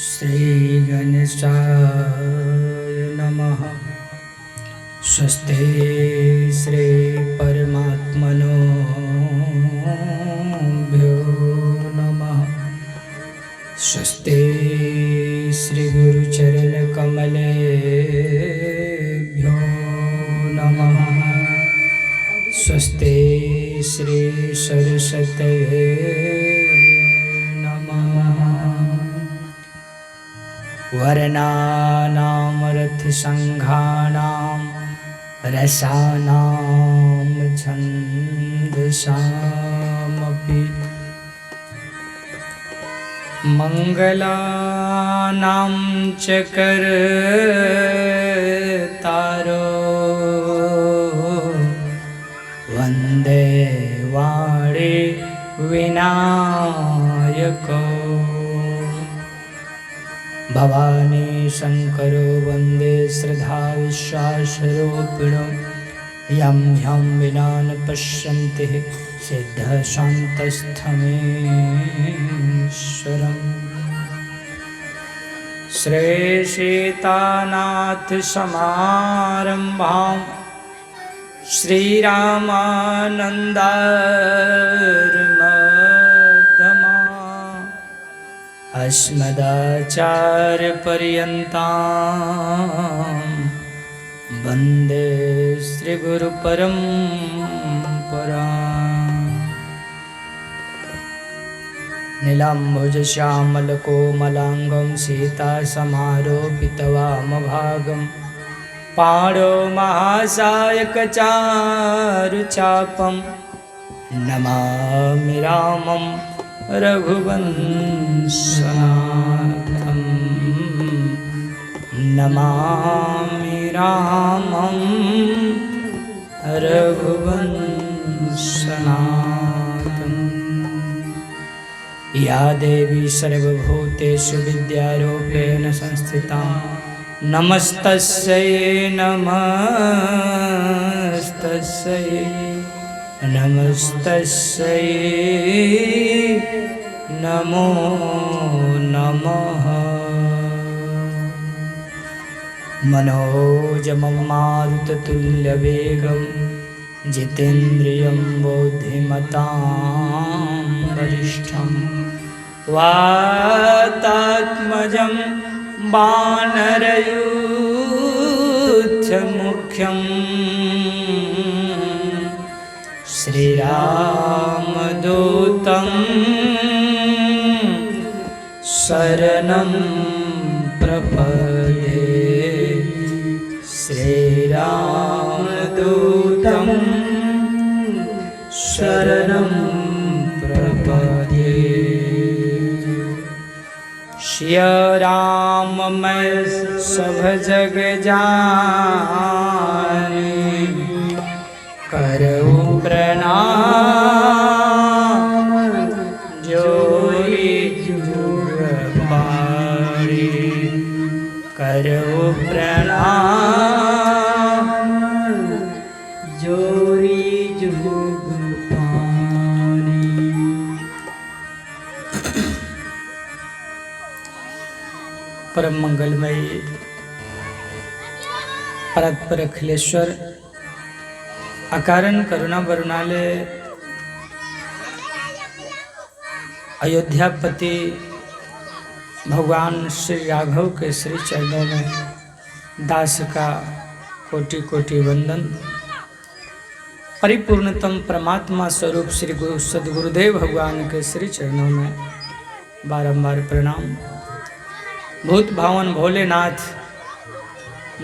श्री गणेशाय नमः। स्वस्ति श्री परमात्मनो भ्यो नमः। स्वस्ति श्री गुरुचरण कमलेभ्यो नमः। स्वस्ति श्री सरस्वती वर्णानां रथसंघानां रसानां छन्दसामपि मंगलानां च कर्तारो वन्दे वाणी विनायको भवानी शंकरो वन्दे श्रद्धा विश्वासरूपिणो यं ह्यं विना न पश्यन्ति सिद्धशान्तस्थमेश्वरम्। श्री सीतानाथ समारंभां श्रीरामानन्दारमध्यमा अस्मदाचार्यपर्यन्तां वन्दे श्रीगुरुपरम्पराम्। नीलाम्बुजश्यामलकोमलाङ्गं सीतासमारोपितवामभागं पाणौ महासायकचारुचापं नमामि रामं रघुवंशनाथं। नमामि रामं रघुवंशनाथं। या देवी सर्वभूतेषु विद्यारूपेण संस्थिता नमस्तस्यै नमस्तस्यै नमस्तस्यै नमो नमः। मनोजमं मारुततुल्यवेगं जितेन्द्रियं बुद्धिमतां वरिष्ठं वातात्मजं वानरयूथमुख्यं श्रीरामदूतं शरणं प्रपद्ये। श्रीरामदूतं शरणं प्रपद्ये। श्री राम मैं सब जग जाने करऊ प्रणाम जोरी जुग पारी। करऊ प्रणाम जोरी जुग पारी। परम मंगलमय परतपर अखिलेश्वर अकारण करुणा वरुणालय अयोध्यापति भगवान श्री राघव के श्री चरणों में दास का कोटि कोटि वंदन। परिपूर्णतम परमात्मा स्वरूप श्री गुरु सद्गुरुदेव भगवान के श्री चरणों में बारंबार प्रणाम। भूत भावन भोलेनाथ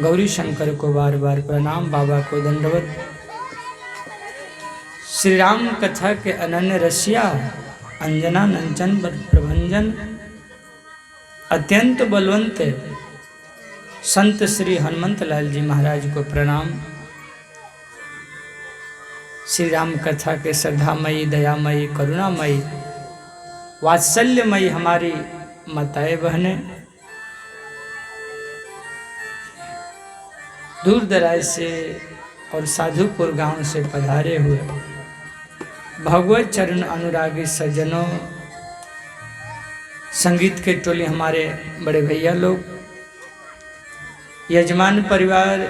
गौरी शंकर को बार बार प्रणाम। बाबा को दंडवत। श्री राम कथा के अनन्य रसिया अंजना नंचन प्रभंजन अत्यंत बलवंत संत श्री हनुमंत लाल जी महाराज को प्रणाम। श्री राम कथा के श्रद्धामयी दयामयी करुणामयी वात्सल्यमयी हमारी माताएं बहनें दूर दराज से और साधुपुर गांव से पधारे हुए भगवत चरण अनुरागी सज्जनों, संगीत के टोली हमारे बड़े भैया लोग, यजमान परिवार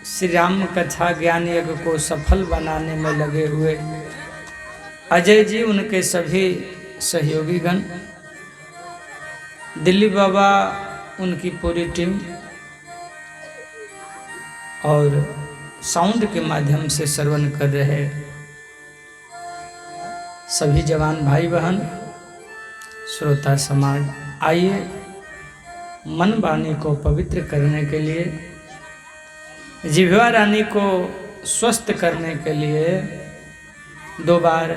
श्री राम कथा ज्ञान यज्ञ को सफल बनाने में लगे हुए अजय जी, उनके सभी सहयोगी गण, दिल्ली बाबा, उनकी पूरी टीम और साउंड के माध्यम से श्रवण कर रहे सभी जवान भाई बहन, श्रोता समाज, आइए मन वाणी को पवित्र करने के लिए, जिह्वा रानी को स्वस्थ करने के लिए 2 बार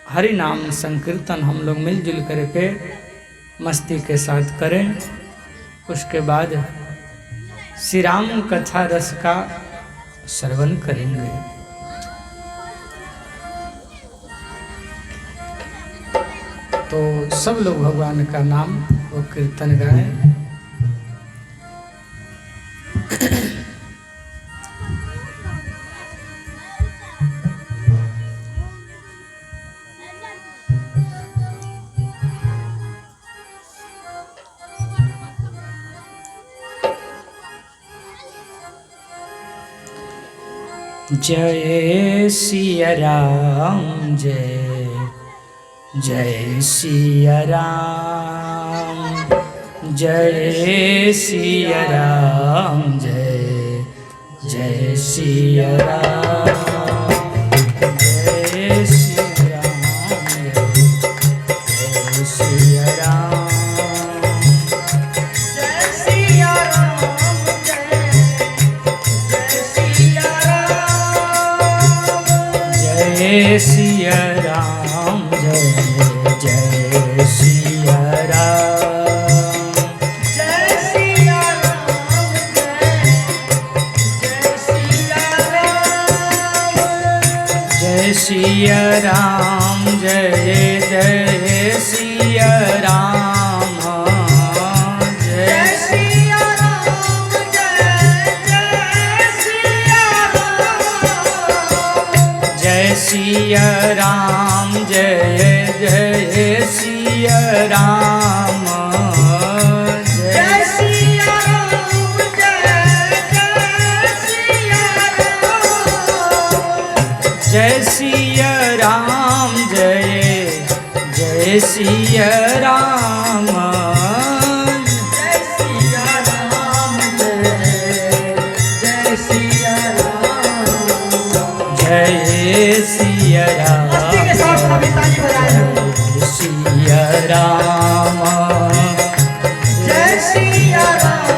हरि नाम संकीर्तन हम लोग मिलजुल करके मस्ती के साथ करें। उसके बाद श्री राम कथा रस का श्रवण करेंगे। तो सब लोग भगवान का नाम वो कीर्तन गाएं। जय सिया राम, जय जय सिया राम, जय सिया राम, जय जय सिया राम, जय सिया राम, जय सिया राम, जय सिया राम, जय सिया राम, जय जय सिया राम, जय सिया राम, जय सिया राम, जय जय सिया राम, जय सिया राम, जय सिया राम, जय जय सिया राम, जय सिया राम, जय सिया राम, जय जय सिया राम, जय सिया राम, जय सिया राम, जय सिया राम, सिया राम, जय सिया राम,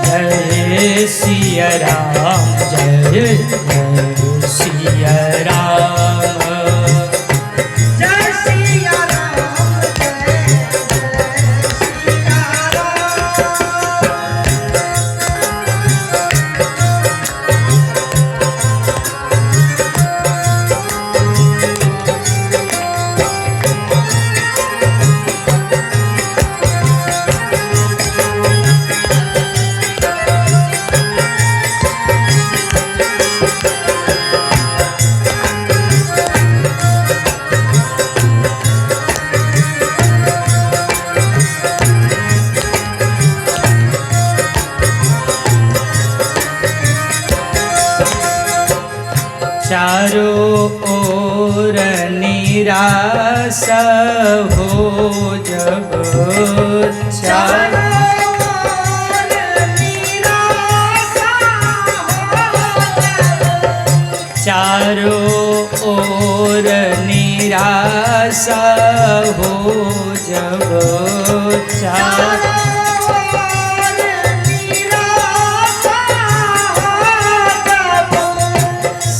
जय सिया राम, जय सिया राम, जय सिया राम, चारों ओर निराशा हो जब, चारों ओर निराशा हो जब, चारों ओर निराशा हो जब, चारों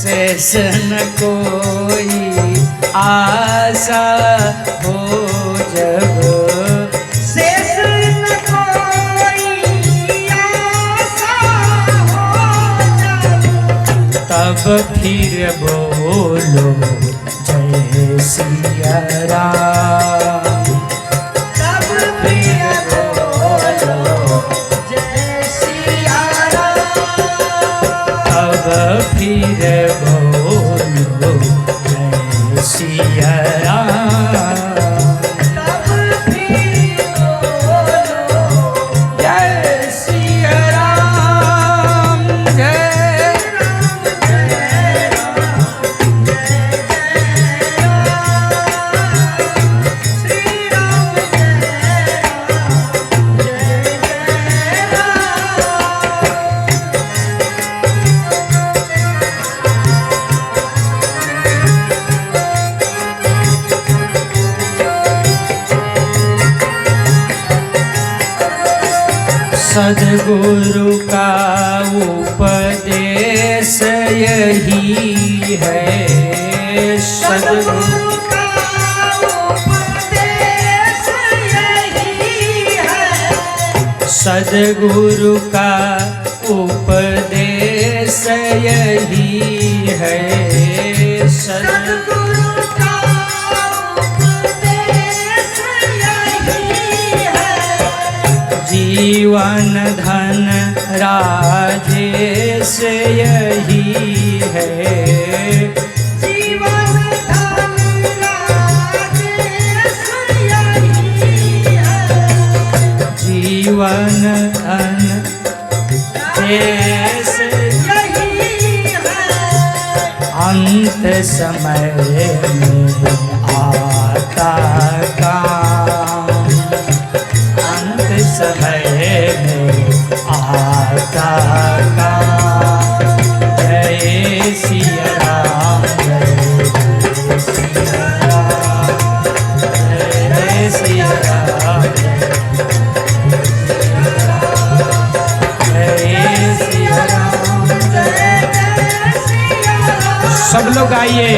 शेष न कोई आशा हो जब, शेष न कोई आशा हो जब, तब फिर बोलो जय सिया राम, तब फिर बोलो जय सिया राम, तब फिर बोलो जय सद्गुरु का उपदेश यही है, सद्गुरु का उपदेश यही है, सद्गुरु का उपदेश यही है, सद्गुरु का उपदेश यही है, जीवन धन राजेश यही है, जीवन धन राजेश यही है, जीवन धन देश यही है, अंत समय में आता काम, अंत समय में आता काम, जय सिया राम, जय सिया राम, जय सिया राम, जय सिया राम, जय सिया राम। सब लोग आइए।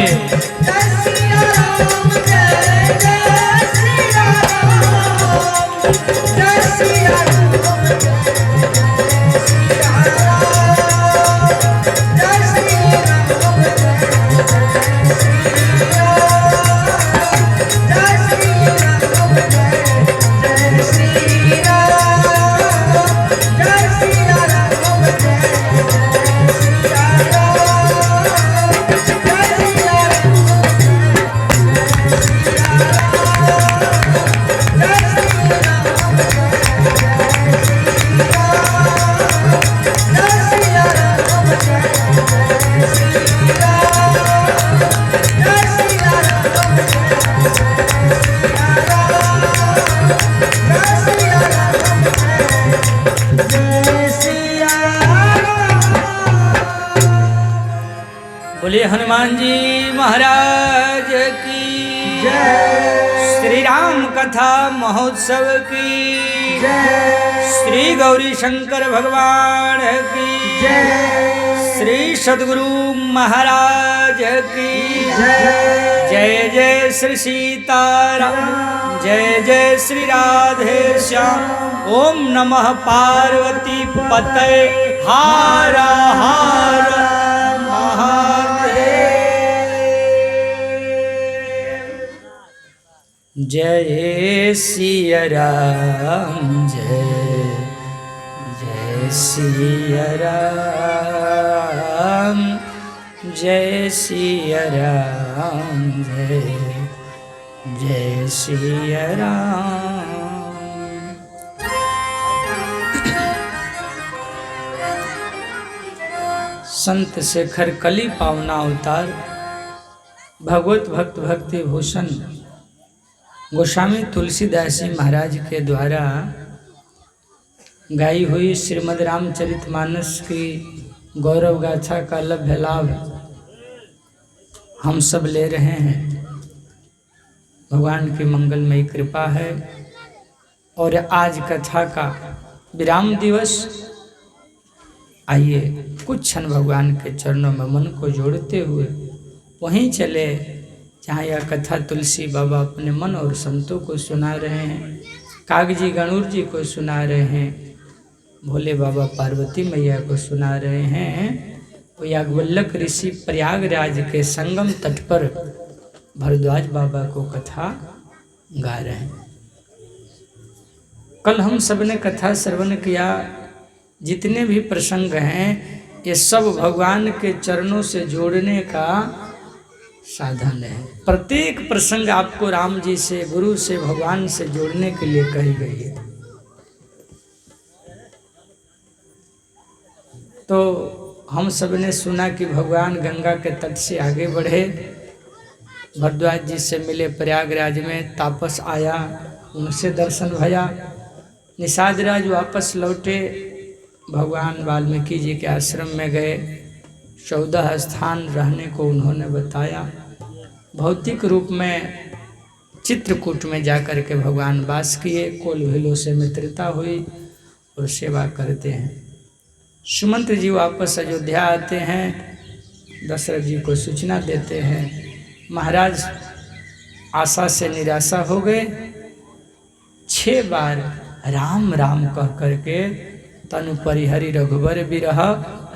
बोले हनुमान जी महाराज की जय, श्री राम कथा महोत्सव की जय, श्री गौरी शंकर भगवान की जय, श्री सद्गुरु महाराज की जय, जय जय श्री सीताराम, जय जय श्री राधे श्याम। ओम नमः पार्वती पतये हर हर महादेव। जय सिया राम, जय जय सिया राम, जय सिया राम, जय जय सिया राम। संत शेखर कली पावना अवतार भगवत भक्त भक्ति भूषण गोस्वामी तुलसीदास जी महाराज के द्वारा गाई हुई श्रीमद् रामचरितमानस की गौरव गाथा का लभ्य लाभ हम सब ले रहे हैं। भगवान की मंगलमयी कृपा है। और आज कथा का विराम दिवस। आइए कुछ क्षण भगवान के चरणों में मन को जोड़ते हुए वहीं चले जहाँ यह कथा तुलसी बाबा अपने मन और संतों को सुना रहे हैं, कागजी गणूर जी को सुना रहे हैं, भोले बाबा पार्वती मैया को सुना रहे हैं। वो याज्ञवल्क्य ऋषि प्रयागराज के संगम तट पर भरद्वाज बाबा को कथा गा रहे हैं। कल हम सब ने कथा श्रवण किया। जितने भी प्रसंग हैं ये सब भगवान के चरणों से जोड़ने का साधन है। प्रत्येक प्रसंग आपको राम जी से, गुरु से, भगवान से जोड़ने के लिए कही गई है। तो हम सब ने सुना कि भगवान गंगा के तट से आगे बढ़े, भरद्वाज जी से मिले प्रयागराज में, तापस आया, उनसे दर्शन भया, निषाद राज वापस लौटे, भगवान वाल्मीकि जी के आश्रम में गए, 14 स्थान रहने को उन्होंने बताया। भौतिक रूप में चित्रकूट में जाकर के भगवान वास किए, कोल भीलों से मित्रता हुई और सेवा करते हैं। सुमंत्र जी वापस अयोध्या आते हैं, दशरथ जी को सूचना देते हैं। महाराज आशा से निराशा हो गए, 6 बार राम राम कह करके तनु परिहरि रघुबर बिरह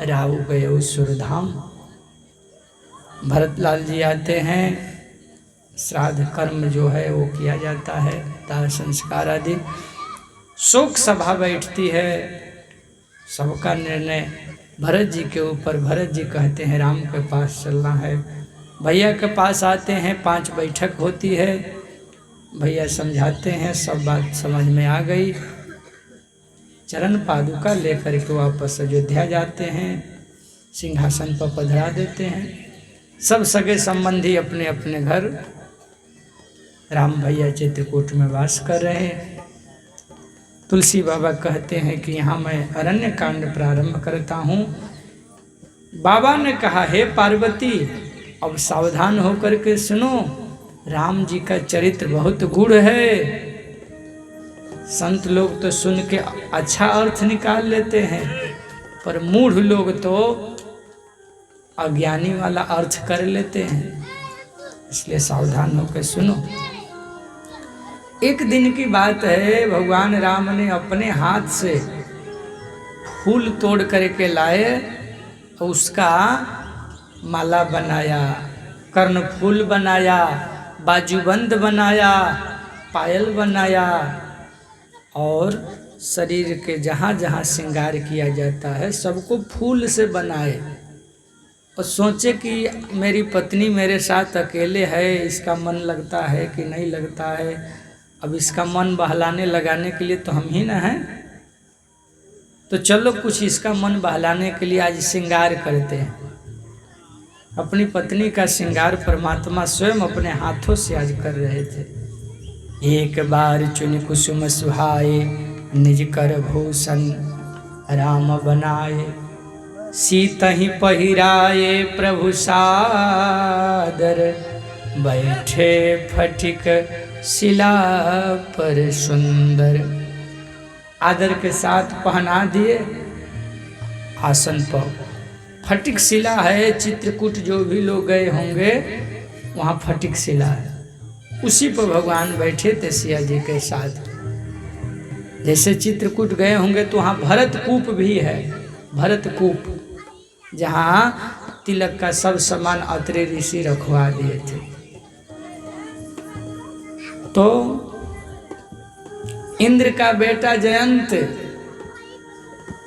राउ गए सुरधाम। भरतलाल जी आते हैं, श्राद्ध कर्म जो है वो किया जाता है, दाह संस्कार आदि, शोक सभा बैठती है, सबका निर्णय भरत जी के ऊपर। भरत जी कहते हैं राम के पास चलना है, भैया के पास आते हैं, 5 बैठक होती है, भैया समझाते हैं, सब बात समझ में आ गई, चरण पादुका लेकर के वापस अयोध्या जाते हैं, सिंहासन पर पधरा देते हैं। सब सगे संबंधी अपने अपने घर, राम भैया चित्रकूट में वास कर रहे हैं। तुलसी बाबा कहते हैं कि यहाँ मैं अरण्य कांड प्रारंभ करता हूँ। बाबा ने कहा, हे पार्वती अब सावधान होकर के सुनो, राम जी का चरित्र बहुत गूढ़ है। संत लोग तो सुन के अच्छा अर्थ निकाल लेते हैं, पर मूढ़ लोग तो अज्ञानी वाला अर्थ कर लेते हैं, इसलिए सावधान होकर सुनो। एक दिन की बात है, भगवान राम ने अपने हाथ से फूल तोड़ करके लाए, उसका माला बनाया, कर्णफूल बनाया, बाजूबंद बनाया, पायल बनाया, और शरीर के जहाँ जहाँ श्रृंगार किया जाता है सबको फूल से बनाए। और सोचे कि मेरी पत्नी मेरे साथ अकेले है, इसका मन लगता है कि नहीं लगता है, अब इसका मन बहलाने लगाने के लिए तो हम ही ना हैं, तो चलो कुछ इसका मन बहलाने के लिए आज श्रृंगार करते हैं। अपनी पत्नी का श्रृंगार परमात्मा स्वयं अपने हाथों से आज कर रहे थे। एक बार चुन कुसुम सुहाए, निज कर भूषण राम बनाए, सीतहि पहिराए प्रभु सादर, बैठे फटिक शिला पर सुंदर। आदर के साथ पहना दिए आसन पर। फटिक शिला है, चित्रकूट जो भी लोग गए होंगे वहाँ फटिक शिला है, उसी पर भगवान बैठे थे सिया जी के साथ। जैसे चित्रकूट गए होंगे तो वहाँ भरतकूप भी है, भरतकूप, जहाँ तिलक का सब सामान अत्रि ऋषि रखवा दिए थे। तो इंद्र का बेटा जयंत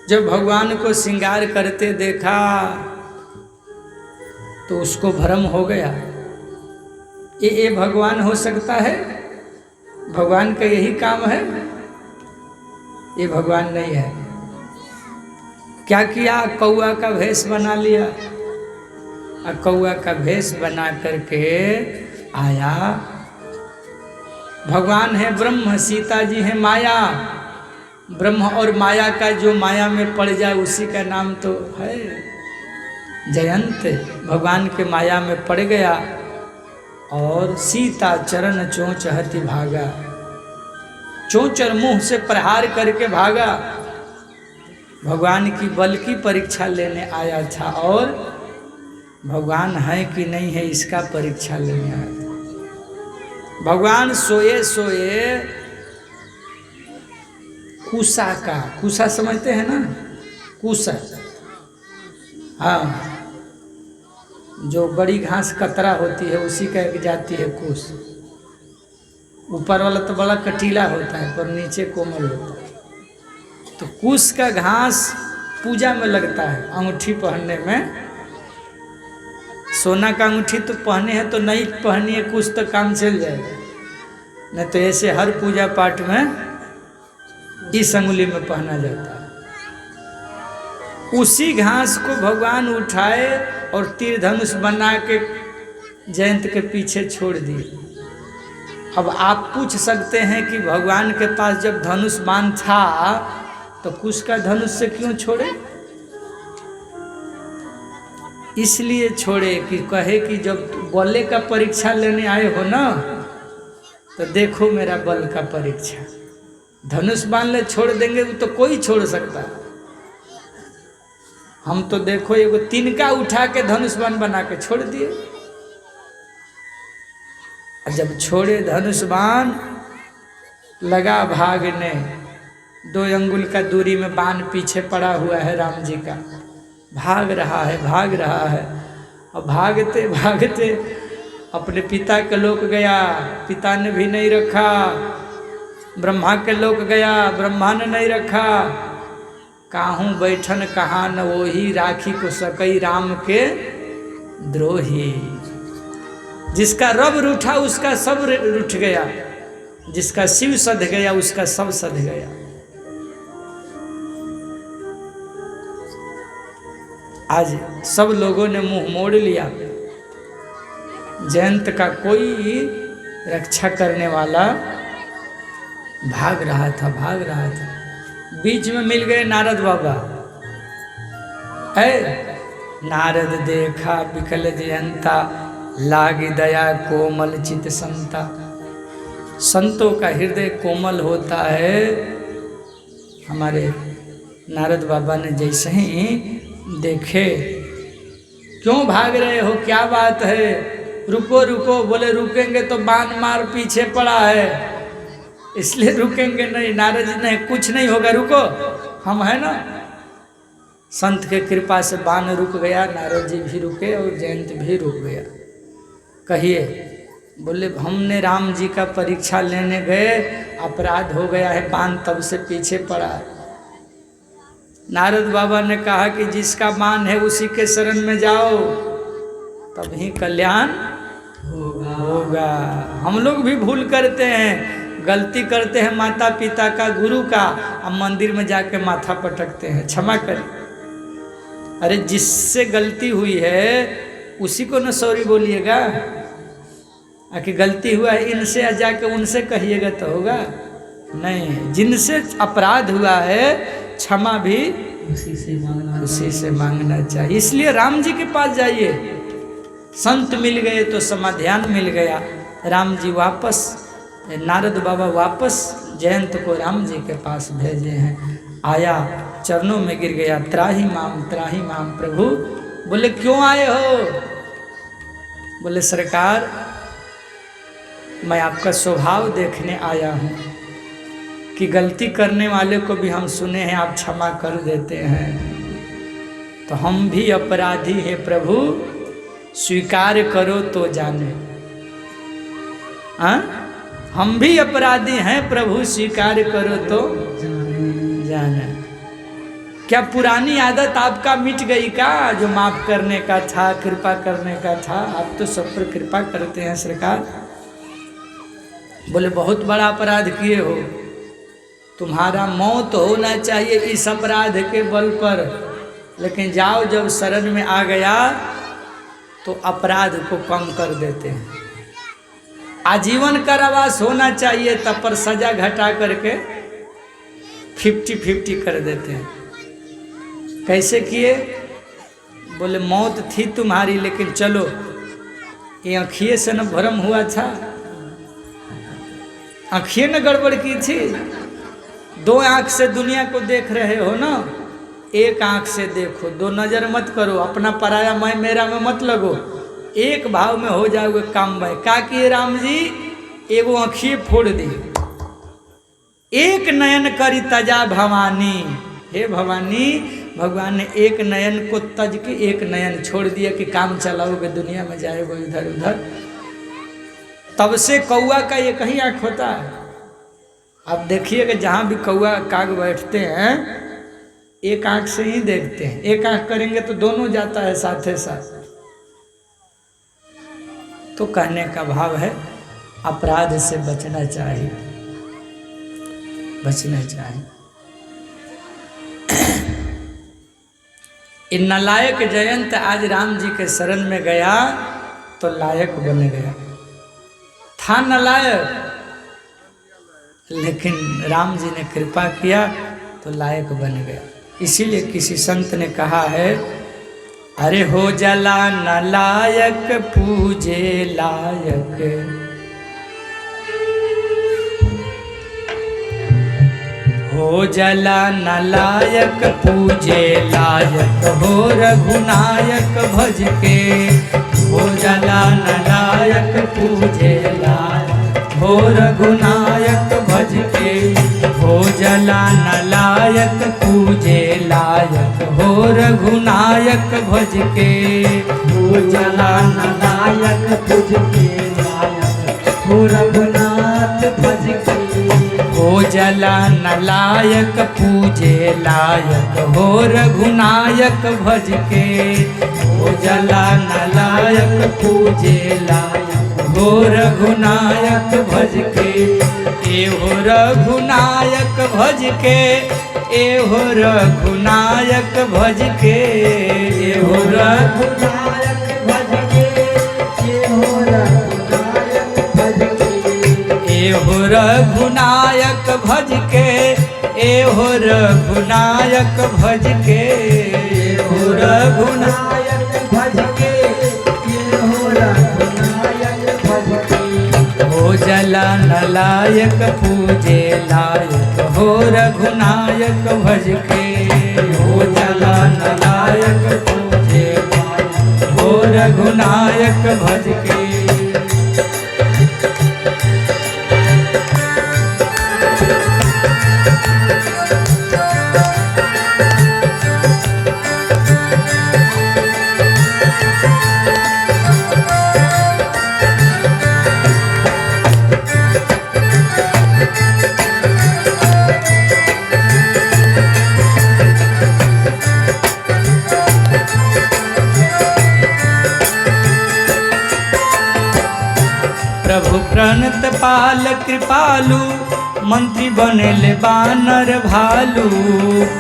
जब भगवान को श्रृंगार करते देखा तो उसको भ्रम हो गया, ये भगवान हो सकता है, भगवान का यही काम है, ये भगवान नहीं है। क्या किया, कौआ का भेष बना लिया, और कौआ का भेष बना करके आया। भगवान है ब्रह्म, सीता जी है माया। ब्रह्म और माया का जो माया में पड़ जाए उसी का नाम तो है जयंत। भगवान के माया में पड़ गया और सीता चरण चोंचहति भागा, चोंचर मुंह से प्रहार करके भागा। भगवान की बल की परीक्षा लेने आया था और भगवान है कि नहीं है इसका परीक्षा लेने आया था। भगवान सोए सोए कुसा का, कुसा समझते हैं ना, कुसा, हाँ, जो बड़ी घास कतरा होती है उसी का एक जाति है कुस। ऊपर वाला तो बड़ा कटीला होता है पर नीचे कोमल होता है। तो कुस का घास पूजा में लगता है, अंगूठी पहनने में, सोना का अंगूठी तो पहने हैं तो नहीं पहनी है, कुछ तो काम चल जाएगा, नहीं तो ऐसे हर पूजा पाठ में इस अंगुली में पहना जाता है। उसी घास को भगवान उठाए और तीर धनुष बना के जयंत के पीछे छोड़ दिए। अब आप पूछ सकते हैं कि भगवान के पास जब धनुष बाण था तो कुश का धनुष से क्यों छोड़े? इसलिए छोड़े कि कहे कि जब बल्ले का परीक्षा लेने आए हो ना तो देखो मेरा बल का परीक्षा। धनुष बाण ले छोड़ देंगे वो तो कोई छोड़ सकता है, हम तो देखो एगो तिनका उठा के धनुष बाण बना के छोड़ दिए। जब छोड़े धनुष बाण लगा भागने, 2 अंगुल का दूरी में बाण पीछे पड़ा हुआ है राम जी का, भाग रहा है और भागते भागते अपने पिता के लोक गया, पिता ने भी नहीं रखा, ब्रह्मा के लोक गया, ब्रह्मा ने नहीं रखा, काहू बैठन कहा न वही, राखी को सकई राम के द्रोही। जिसका रब रूठा उसका सब रूठ गया, जिसका शिव सध गया उसका सब सध गया। आज सब लोगों ने मुंह मोड़ लिया, जयंत का कोई रक्षा करने वाला भाग रहा था। बीच में मिल गए नारद बाबा। है नारद देखा विकल जयंता, लागी दया कोमल चित संता। संतों का हृदय कोमल होता है। हमारे नारद बाबा ने जैसे ही देखे, क्यों भाग रहे हो, क्या बात है, रुको रुको। बोले रुकेंगे तो बाण मार पीछे पड़ा है, इसलिए रुकेंगे नहीं। नारद जी ने कुछ नहीं होगा, रुको, हम है ना। संत के कृपा से बाण रुक गया, नारद जी भी रुके और जयंत भी रुक गया। कहिए, बोले हमने राम जी का परीक्षा लेने गए, अपराध हो गया है, बाण तब से पीछे पड़ा है। नारद बाबा ने कहा कि जिसका बाण है उसी के शरण में जाओ, तभी कल्याण होगा। हम लोग भी भूल करते हैं, गलती करते हैं माता पिता का, गुरु का, अब मंदिर में जाके माथा पटकते हैं, क्षमा करें। अरे जिससे गलती हुई है उसी को न सॉरी बोलिएगा, कि गलती हुआ है इनसे, जाके उनसे कहिएगा तो होगा नहीं। जिनसे अपराध हुआ है क्षमा भी उसी से मांगना चाहिए। इसलिए राम जी के पास जाइए, संत मिल गए तो समाधान मिल गया। राम जी वापस, नारद बाबा वापस जयंत को राम जी के पास भेजे हैं। आया, चरणों में गिर गया, त्राही माम प्रभु। बोले क्यों आए हो? बोले सरकार मैं आपका स्वभाव देखने आया हूँ कि गलती करने वाले को भी हम सुने हैं आप क्षमा कर देते हैं, तो हम भी अपराधी हैं प्रभु, स्वीकार करो तो जाने। हम भी अपराधी हैं प्रभु, स्वीकार करो तो जाने। क्या पुरानी आदत आपका मिट गई का, जो माफ करने का था, कृपा करने का था? आप तो सब पर कृपा करते हैं सरकार। बोले बहुत बड़ा अपराध किए हो, तुम्हारा मौत होना चाहिए इस अपराध के बल पर, लेकिन जाओ जब शरण में आ गया तो अपराध को कम कर देते हैं। आजीवन कारावास होना चाहिए, तब पर सजा घटा करके 50-50 कर देते हैं। कैसे किए? बोले मौत थी तुम्हारी, लेकिन चलो ये आँखिए से न भ्रम हुआ था, आँखिए न गड़बड़ की थी। 2 आँख से दुनिया को देख रहे हो ना, एक आँख से देखो, 2 नज़र मत करो, अपना पराया मैं मेरा में मत लगो, एक भाव में हो जाओगे काम में। का किए राम जी? एगो आँखिए फोड़ दी, एक नयन करी तजा भवानी। हे भवानी, भगवान ने एक नयन को तज के एक नयन छोड़ दिया कि काम चलाओगे, दुनिया में जाएगा इधर उधर। तब से कौआ का एक ही आँख होता है। आप देखिए कि जहाँ भी कौआ काग बैठते हैं एक आँख से ही देखते हैं, एक आँख करेंगे तो दोनों जाता है साथ ही साथ। तो कहने का भाव है अपराध से बचना चाहिए, बचना चाहिए। इन नालायक जयंत आज राम जी के शरण में गया तो लायक बन गया। था नालायक लेकिन राम जी ने कृपा किया तो लायक बन गया। इसीलिए किसी संत ने कहा है, अरे हो जला नालायक पूजे लायक, हो जला नालायक पूजे लायक, हो रघुनायक भज के, हो जला नालायक पूजे लायक, हो रघुनायक भज के, हो जला नालायक पूजे लायक, हो रघुनायक भज के, हो जला नालायक पूज के लायक, हो रघुनाथ भज के, हो जला नालायक पूजे लायक, हो रघुनायक भज के, हो जला नालायक पूजे लायक, हो रघुनायक भज के, ए हो रघुनायक भज के, ए हो रघुनायक भज के, ए हो रघुनायक भज के, ए हो रघुनायक भज के, ए हो रघुनायक भज के, ए हो रघुनायक भज के, ए हो रघुनायक भज के, ए हो रघुनायक भज के, हो जला नालायक पूजे लायक, हो रघुनायक भज के, हो जला नालायक पूजे लायक, हो रघुनायक भज के। प्रभु प्रणत पाल कृपालु, मंत्री बनेले बानर भालू,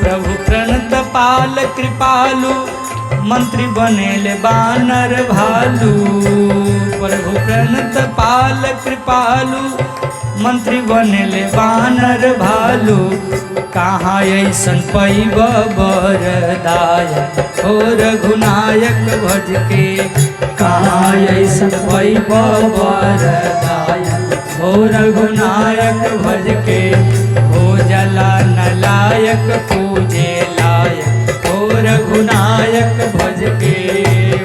प्रभु प्रणत पाल कृपालु, मंत्री बनेले बानर भालू, प्रभु प्रणत पाल कृपालु, मंत्री बनेले बानर भालू, कहाँ ऐसन पैब बरदायक, हो रघुनायक भज के, कहाँ ऐसन पैब बरदायक, हो रघुनायक भज के, हो जला नालायक पूजे लायक, हो रघुनायक भज के,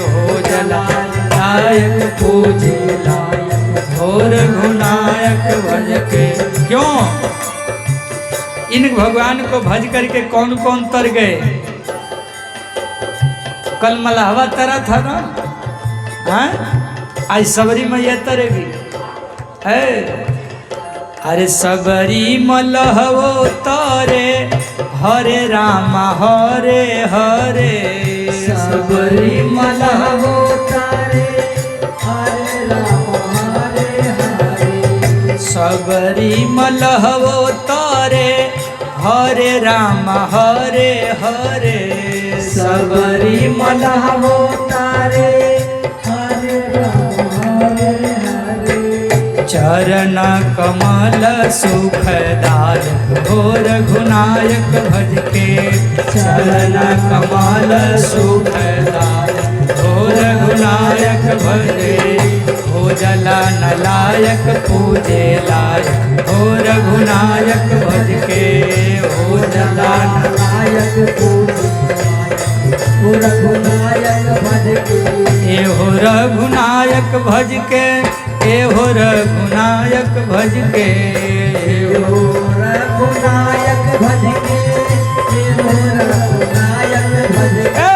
हो जला नालायक पूजे लायक, हो रघुनायक भज के। क्यों? इन भगवान को भज करके कौन कौन तर गए? कल मलहवा तरा था ना, आज सबरी मैया तरेगी है। अरे सबरी मलहवो तरे, हरे रामा हरे हरे, सबरी मलहवो तरे, हरे रामा हरे हरे, सबरी मलहवो तरे, हरे राम हरे हरे, सबरी मलहवो तारे, हरे राम हरे हरे, चरण कमल सुखदायक, हो रघुनायक भज के, चरण कमल सुखदायक, हो रघुनायक भजे, हो जला नालायक पूजे लायक, हो रघुनायक भज के, हो जला नालायक पूजे लायक, हो रघुनायक भज के, ए हो रघुनायक भज के, ए हो रघुनायक भज के, ए हो रघुनायक भज के, ए हो रघुनायक भज के,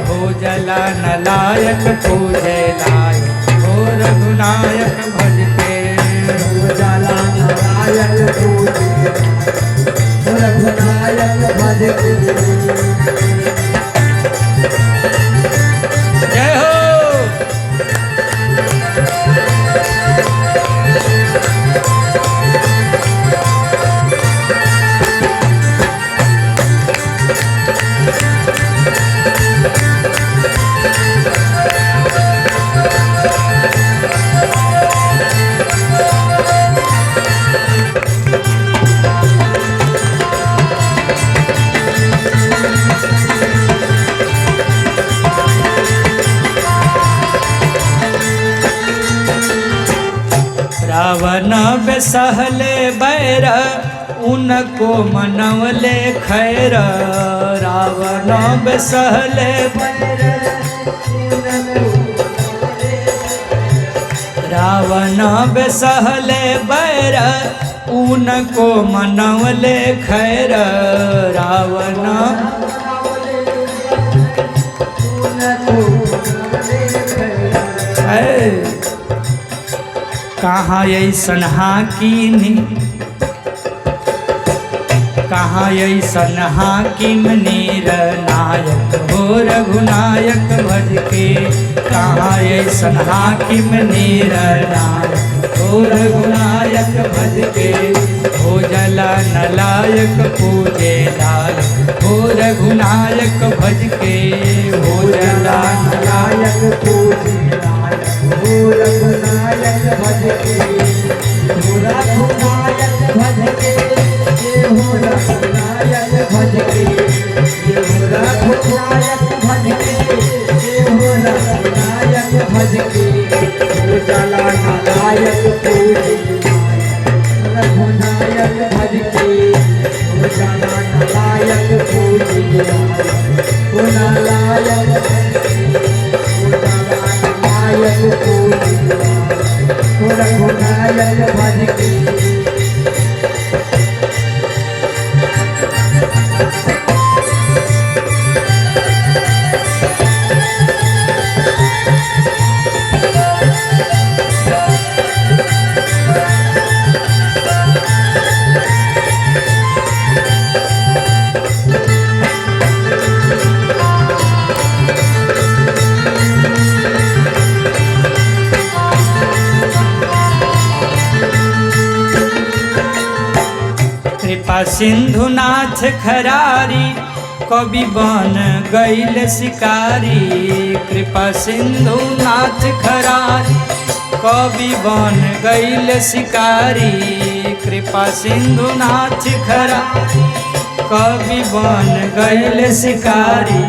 हो जला नालायक पूजे लायक, हो रघुनायक भज के, हो जला नालायक पूजे लायक, हो रघुनायक भज के। जय हो। रावण बेसहले बैर उनको मनवले खैर। रावण बेसहले बैर रावण बेसहले बैर उनको मनवले खैर। रावण कहाँ ऐसन हाकिनी कहाँ ऐसन हाकिम निर्नायक हो रघुनायक भज के। कहाँ ऐसन हाकिम निर्नायक हो रघुनायक भज के। हो जला नलायक पूजे लायक हो रघुनायक भज के। हो जला नलायक पूजे लायक हो रघुनायक भज के। हो रघुनायक भज के हो रघुनायक भज के। हो रघुनायक भज के हो रघुनायक भज के। हो जला नलायक पूजे रघुनायक भज के। हो जला नलायक पूजे हो नलायक हो जला नलायक पूजे हो रघुनायक भज के। कृपा सिंधुनाथ खरारी कवि बन गईल शिकारी। कृपा सिंधुनाथ खरारी कवि बन गईल शिकारी। कृपा सिंधुनाथ खरारी कवि बन गईल शिकारी।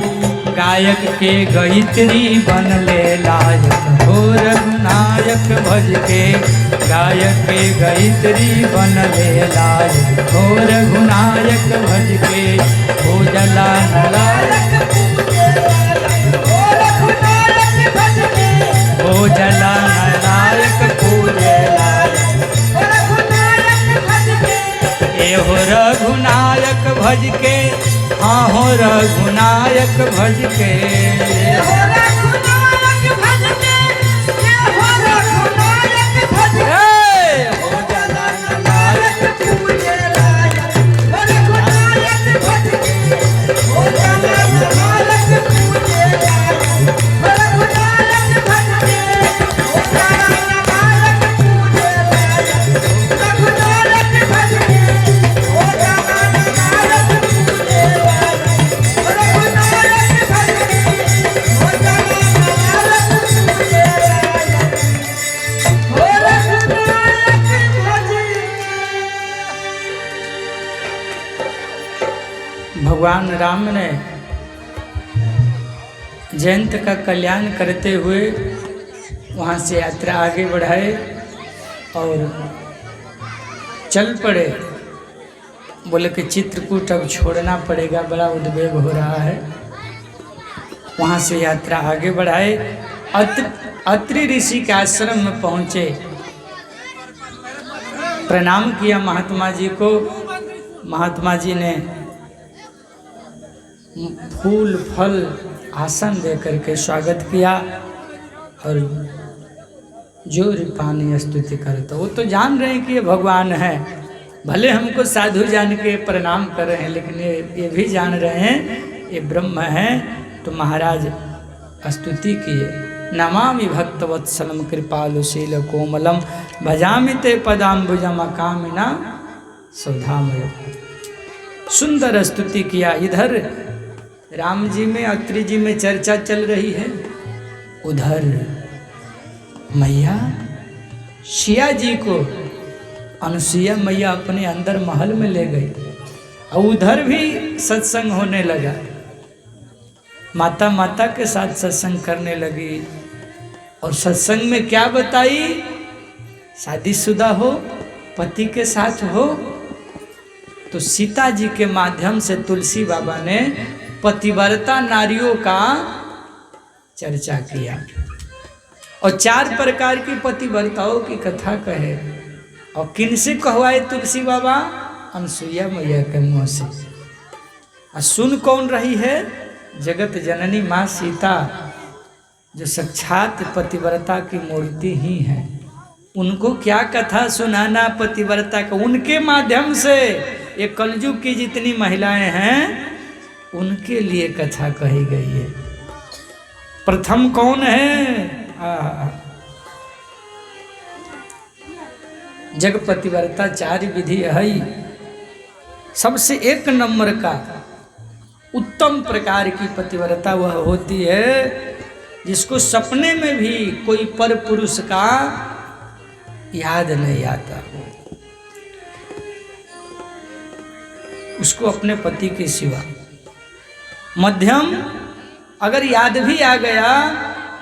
गायक के गईत्री बनले लायक हो रघुनायक भज के। गायक के गईत्री बनले लायक हो रघुनायक भज के। हो जला नलायक हो रघुनायक भज के। हो जला नलायक पूजे लायक हो रघुनायक भज के। ए हो रघुनायक भज के। हाँ हो रघुनायक भज के। हो रघुनायक भज के हो रघुनायक भज के। हो जला नलायक पूजे लायक हो रघुनायक भज के। हो जला नलायक पूजे लायक हो रघुनायक भज के। हो जला नलायक पूजे लायक रघुनायक भज के। हो जला नलायक पूजे लायक हो रघुनायक भज के। हो जला नलायक पूजे लायक हो रघुनायक भज के। भगवान राम ने जयंत का कल्याण करते हुए वहाँ से यात्रा आगे बढ़ाए और चल पड़े। बोले कि चित्रकूट अब छोड़ना पड़ेगा, बड़ा उद्वेग हो रहा है। वहाँ से यात्रा आगे बढ़ाए। अत्रि ऋषि के आश्रम में पहुँचे, प्रणाम किया महात्मा जी को। महात्मा जी ने फूल फल आसन दे करके स्वागत किया और जो रिपानी स्तुति करता। वो तो जान रहे हैं कि ये भगवान है, भले हमको साधु जान के प्रणाम कर रहे हैं, लेकिन ये भी जान रहे हैं ये ब्रह्म है। तो महाराज स्तुति किए। नमामि भक्तवत्सलम कृपालुशील कोमलम भजामि ते पदाम्बुजम कामिना सौधामय। सुंदर स्तुति किया। इधर राम जी में अत्रि जी में चर्चा चल रही है, उधर मैया सिया जी को अनुसुईया मैया अपने अंदर महल में ले गई और उधर भी सत्संग होने लगा। माता माता के साथ सत्संग करने लगी और सत्संग में क्या बताई? शादीशुदा हो, पति के साथ हो, तो सीता जी के माध्यम से तुलसी बाबा ने पतिव्रता नारियों का चर्चा किया और 4 प्रकार की पतिव्रताओं की कथा कहे। और किनसे कहवाए तुलसी बाबा? अनसुईया मैया के मुँह से। और सुन कौन रही है? जगत जननी माँ सीता, जो साक्षात पतिव्रता की मूर्ति ही है। उनको क्या कथा सुनाना पतिव्रता का? उनके माध्यम से ये कलयुग की जितनी महिलाएं हैं उनके लिए कथा कही गई है। प्रथम कौन है? जग पतिव्रता 4 विधि है। सबसे 1 नंबर का उत्तम प्रकार की पतिव्रता वह होती है जिसको सपने में भी कोई पर पुरुष का याद नहीं आता, उसको अपने पति के सिवा। मध्यम अगर याद भी आ गया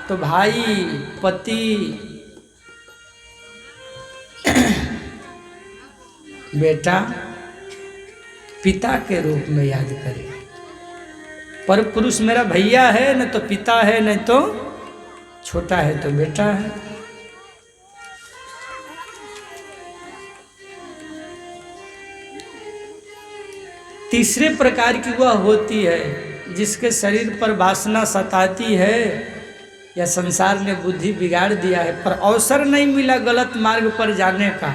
तो भाई पति बेटा पिता के रूप में याद करे। पर पुरुष मेरा भैया है, न तो पिता है, न तो छोटा है तो बेटा है। तीसरे प्रकार की वह होती है जिसके शरीर पर वासना सताती है या संसार ने बुद्धि बिगाड़ दिया है, पर अवसर नहीं मिला गलत मार्ग पर जाने का,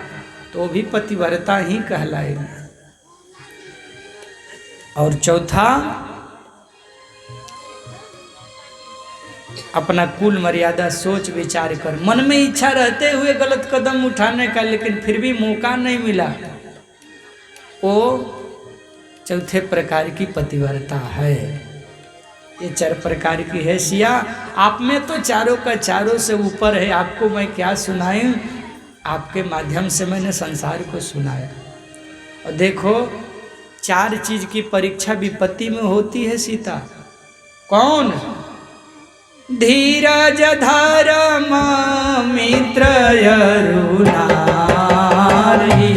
तो भी पतिव्रता ही कहलाएगी। और चौथा, अपना कुल मर्यादा सोच विचार कर, मन में इच्छा रहते हुए गलत कदम उठाने का लेकिन फिर भी मौका नहीं मिला, वो चौथे प्रकार की पतिव्रता है। ये 4 प्रकार की है सिया। आप में तो चारों का चारों से ऊपर है। आपको मैं क्या सुनाऊं? आपके माध्यम से मैंने संसार को सुनाया। और देखो 4 चीज की परीक्षा विपत्ति में होती है सीता। कौन? धीरज धर्म मित्र नारी,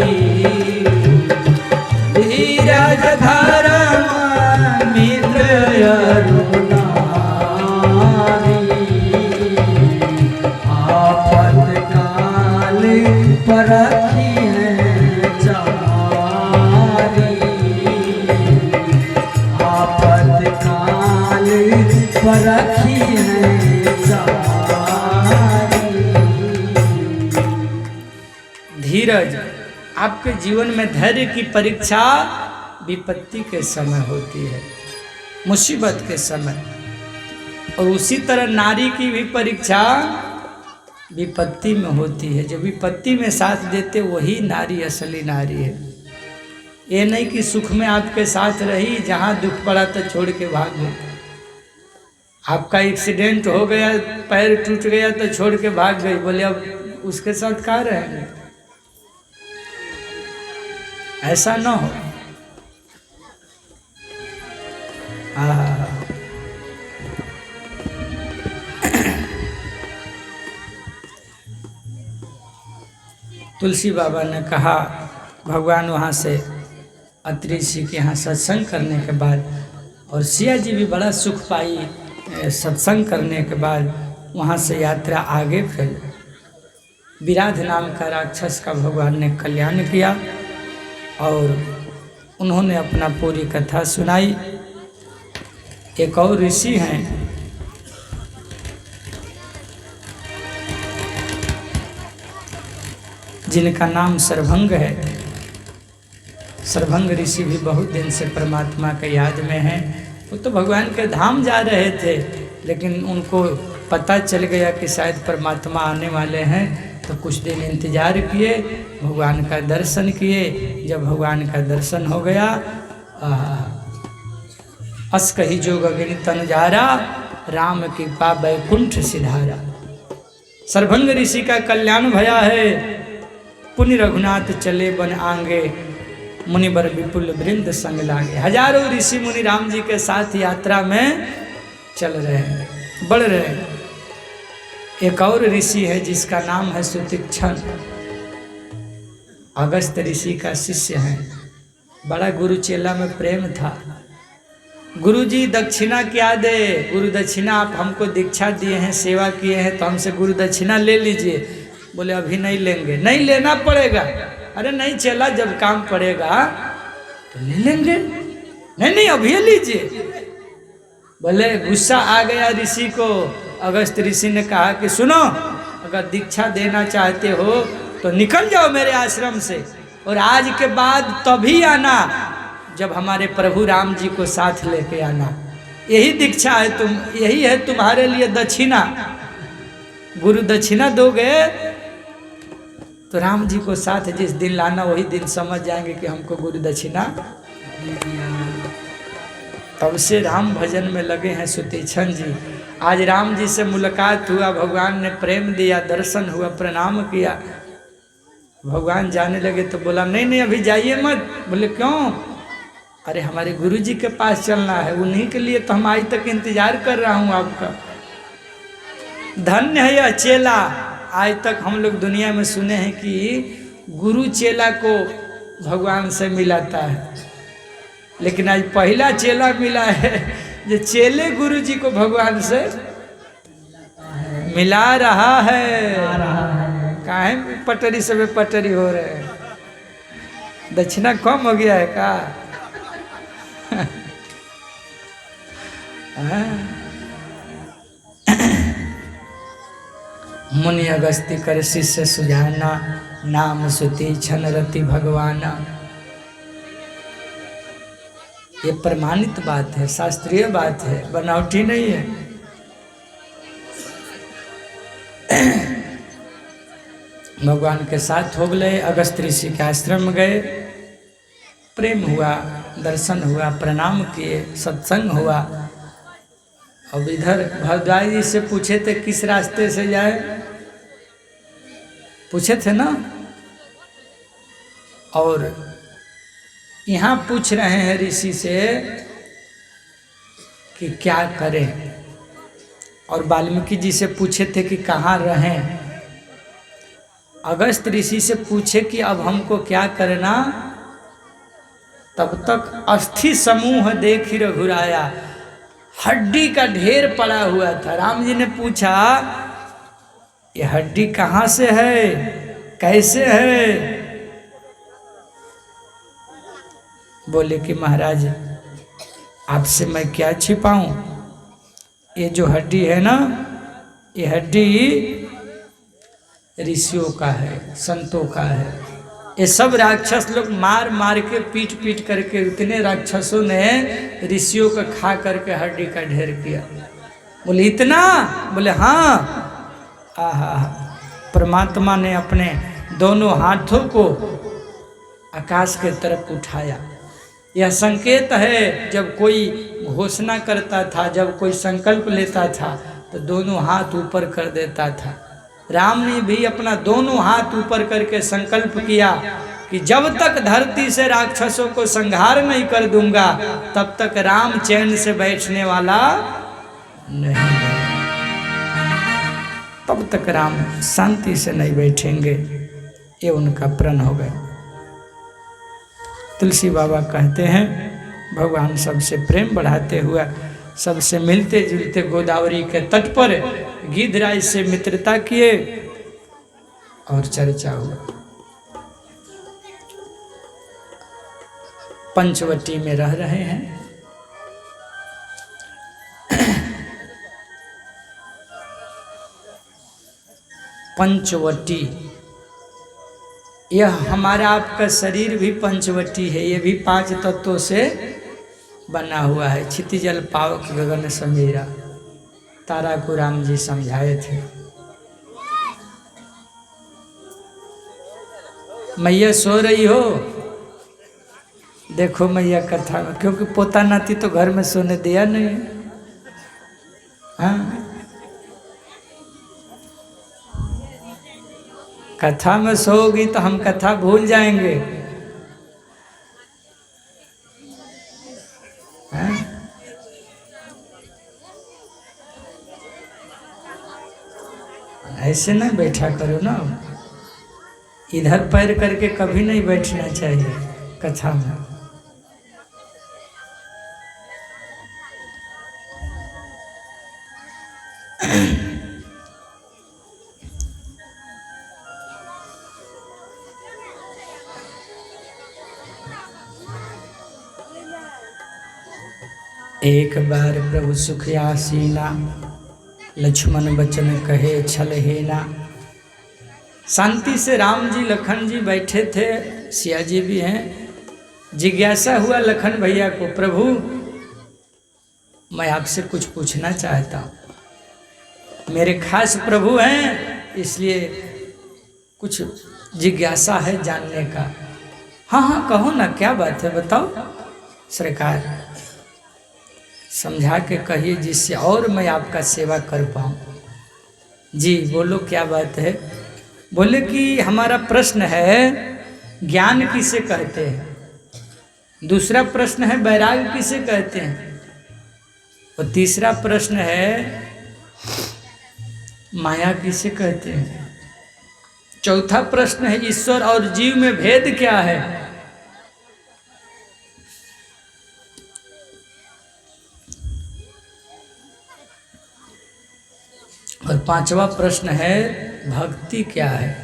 धीरज धर्म मित्र नारी, आपत काल परखी है चारी, आपत काल परखी है चारी। धीरज, आपके जीवन में धैर्य की परीक्षा विपत्ति के समय होती है, मुसीबत के समय। और उसी तरह नारी की भी परीक्षा विपत्ति में होती है। जो विपत्ति में साथ देते वही नारी असली नारी है। ये नहीं कि सुख में आपके साथ रही, जहाँ दुख पड़ा तो छोड़ के भाग गई। आपका एक्सीडेंट हो गया, पैर टूट गया तो छोड़ के भाग गई, बोले अब उसके साथ कहाँ रहेंगे? ऐसा ना हो। तुलसी बाबा ने कहा, भगवान वहाँ से अत्रि ऋषि के यहाँ सत्संग करने के बाद, और सिया जी भी बड़ा सुख पाई सत्संग करने के बाद। वहाँ से यात्रा आगे फिर विराध नाम का राक्षस का भगवान ने कल्याण किया और उन्होंने अपना पूरी कथा सुनाई। एक और ऋषि हैं जिनका नाम सर्वभंग है। सर्वभंग ऋषि भी बहुत दिन से परमात्मा के याद में हैं। वो तो भगवान के धाम जा रहे थे, लेकिन उनको पता चल गया कि शायद परमात्मा आने वाले हैं, तो कुछ दिन इंतजार किए, भगवान का दर्शन किए। जब भगवान का दर्शन हो गया, अस कही जोग अग्नि तन जारा, राम कृपा बैकुंठ सिधारा। सर्वभंग ऋषि का कल्याण भया है। पुण्य रघुनाथ चले बन आंगे, मुनिवर विपुल वृंद संग लागे। हजारों ऋषि मुनि राम जी के साथ यात्रा में चल रहे हैं, बढ़ रहे हैं। एक और ऋषि है जिसका नाम है सुतीक्षण। अगस्त ऋषि का शिष्य हैं। बड़ा गुरु चेला में प्रेम था। गुरु जी दक्षिणा क्या दे? गुरु दक्षिणा आप हमको दीक्षा दिए हैं, सेवा किए हैं, तो हमसे गुरु दक्षिणा ले लीजिए। बोले अभी नहीं लेंगे। नहीं लेना पड़ेगा। अरे नहीं चला, जब काम पड़ेगा तो ले लेंगे। नहीं नहीं अभी लीजिए। बोले गुस्सा आ गया ऋषि को। अगस्त ऋषि ने कहा कि सुनो, अगर दीक्षा देना चाहते हो तो निकल जाओ मेरे आश्रम से, और आज के बाद तभी आना जब हमारे प्रभु राम जी को साथ लेके आना। यही दीक्षा है, यही है तुम्हारे लिए दक्षिणा। गुरु दक्षिणा दोगे तो राम जी को साथ जिस दिन लाना, वही दिन समझ जाएंगे कि हमको गुरु दक्षिणा। तब से राम भजन में लगे हैं सुतीक्षण जी। आज राम जी से मुलाकात हुआ, भगवान ने प्रेम दिया, दर्शन हुआ, प्रणाम किया। भगवान जाने लगे तो बोला नहीं नहीं अभी जाइए मत। बोले क्यों? अरे हमारे गुरु जी के पास चलना है, उन्हीं के लिए तो हम आज तक इंतजार कर रहा हूँ आपका। धन्य है यह चेला। आज तक हम लोग दुनिया में सुने हैं कि गुरु चेला को भगवान से मिलाता है, लेकिन आज पहला चेला मिला है जो चेले गुरु जी को भगवान से मिला रहा है। काहे पटरी सब पटरी हो रहे हैं? दक्षिणा कम हो गया है का? मुनि अगस्ती कर शिष्य सुजाना, नाम सुतीक्षण रति भगवाना। ये प्रमाणित बात है, शास्त्रीय बात है, बनावटी नहीं है। भगवान के साथ हो गए, अगस्त ऋषि के आश्रम गए, प्रेम हुआ, दर्शन हुआ, प्रणाम किए, सत्संग हुआ। अब इधर भरद्वाज जी से पूछे थे किस रास्ते से जाए, पूछे थे ना। और यहाँ पूछ रहे हैं ऋषि से कि क्या करें। और वाल्मीकि जी से पूछे थे कि कहाँ रहें। अगस्त ऋषि से पूछे कि अब हमको क्या करना। तब तक अस्थि समूह देख ही रघुराया, हड्डी का ढेर पड़ा हुआ था। राम जी ने पूछा ये हड्डी कहाँ से है, कैसे है? बोले कि महाराज आपसे मैं क्या छिपाऊं, ये जो हड्डी है ना, ये हड्डी ऋषियों का है, संतों का है। ये सब राक्षस लोग मार मार के पीट पीट करके, इतने राक्षसों ने ऋषियों को खा करके हड्डी का ढेर किया। बोले इतना? बोले हाँ। आहा, परमात्मा ने अपने दोनों हाथों को आकाश के तरफ उठाया। यह संकेत है, जब कोई घोषणा करता था, जब कोई संकल्प लेता था तो दोनों हाथ ऊपर कर देता था। राम ने भी अपना दोनों हाथ ऊपर करके संकल्प किया कि जब तक धरती से राक्षसों को संहार नहीं कर दूंगा तब तक राम चैन से बैठने वाला नहीं है। तब तक राम शांति से नहीं बैठेंगे। ये उनका प्रण हो गया। तुलसी बाबा कहते हैं भगवान सबसे प्रेम बढ़ाते हुए, सबसे मिलते जुलते गोदावरी के तट पर गिद्धराज से मित्रता किए और चर्चा हुआ। पंचवटी में रह रहे हैं। पंचवटी, यह हमारा आपका शरीर भी पंचवटी है। ये भी 5 तत्वों से बना हुआ है। क्षितिजल पावक गगन समीरा, तारा को राम जी समझाए थे। मैया सो रही हो, देखो मैया कथा में, क्योंकि पोता नाती तो घर में सोने दिया नहीं। हाँ, कथा में सोगी तो हम कथा भूल जाएंगे। हाँ? ऐसे ना बैठा करो ना। इधर पैर करके कभी नहीं बैठना चाहिए कथा में। एक बार प्रभु सुख आसीना, लक्ष्मण बचन कहे छल हेना। शांति से राम जी लखन जी बैठे थे, सिया जी भी हैं। जिज्ञासा हुआ लखन भैया को, प्रभु मैं आपसे कुछ पूछना चाहता हूँ, मेरे खास प्रभु हैं इसलिए कुछ जिज्ञासा है जानने का। हाँ हाँ कहो ना, क्या बात है बताओ सरकार, समझा के कहिए जिससे और मैं आपका सेवा कर पाऊँ। जी बोलो क्या बात है। बोले कि हमारा प्रश्न है ज्ञान किसे कहते हैं, दूसरा प्रश्न है वैराग्य किसे कहते हैं, और तीसरा प्रश्न है माया किसे कहते हैं, चौथा प्रश्न है ईश्वर और जीव में भेद क्या है, और पांचवा प्रश्न है भक्ति क्या है।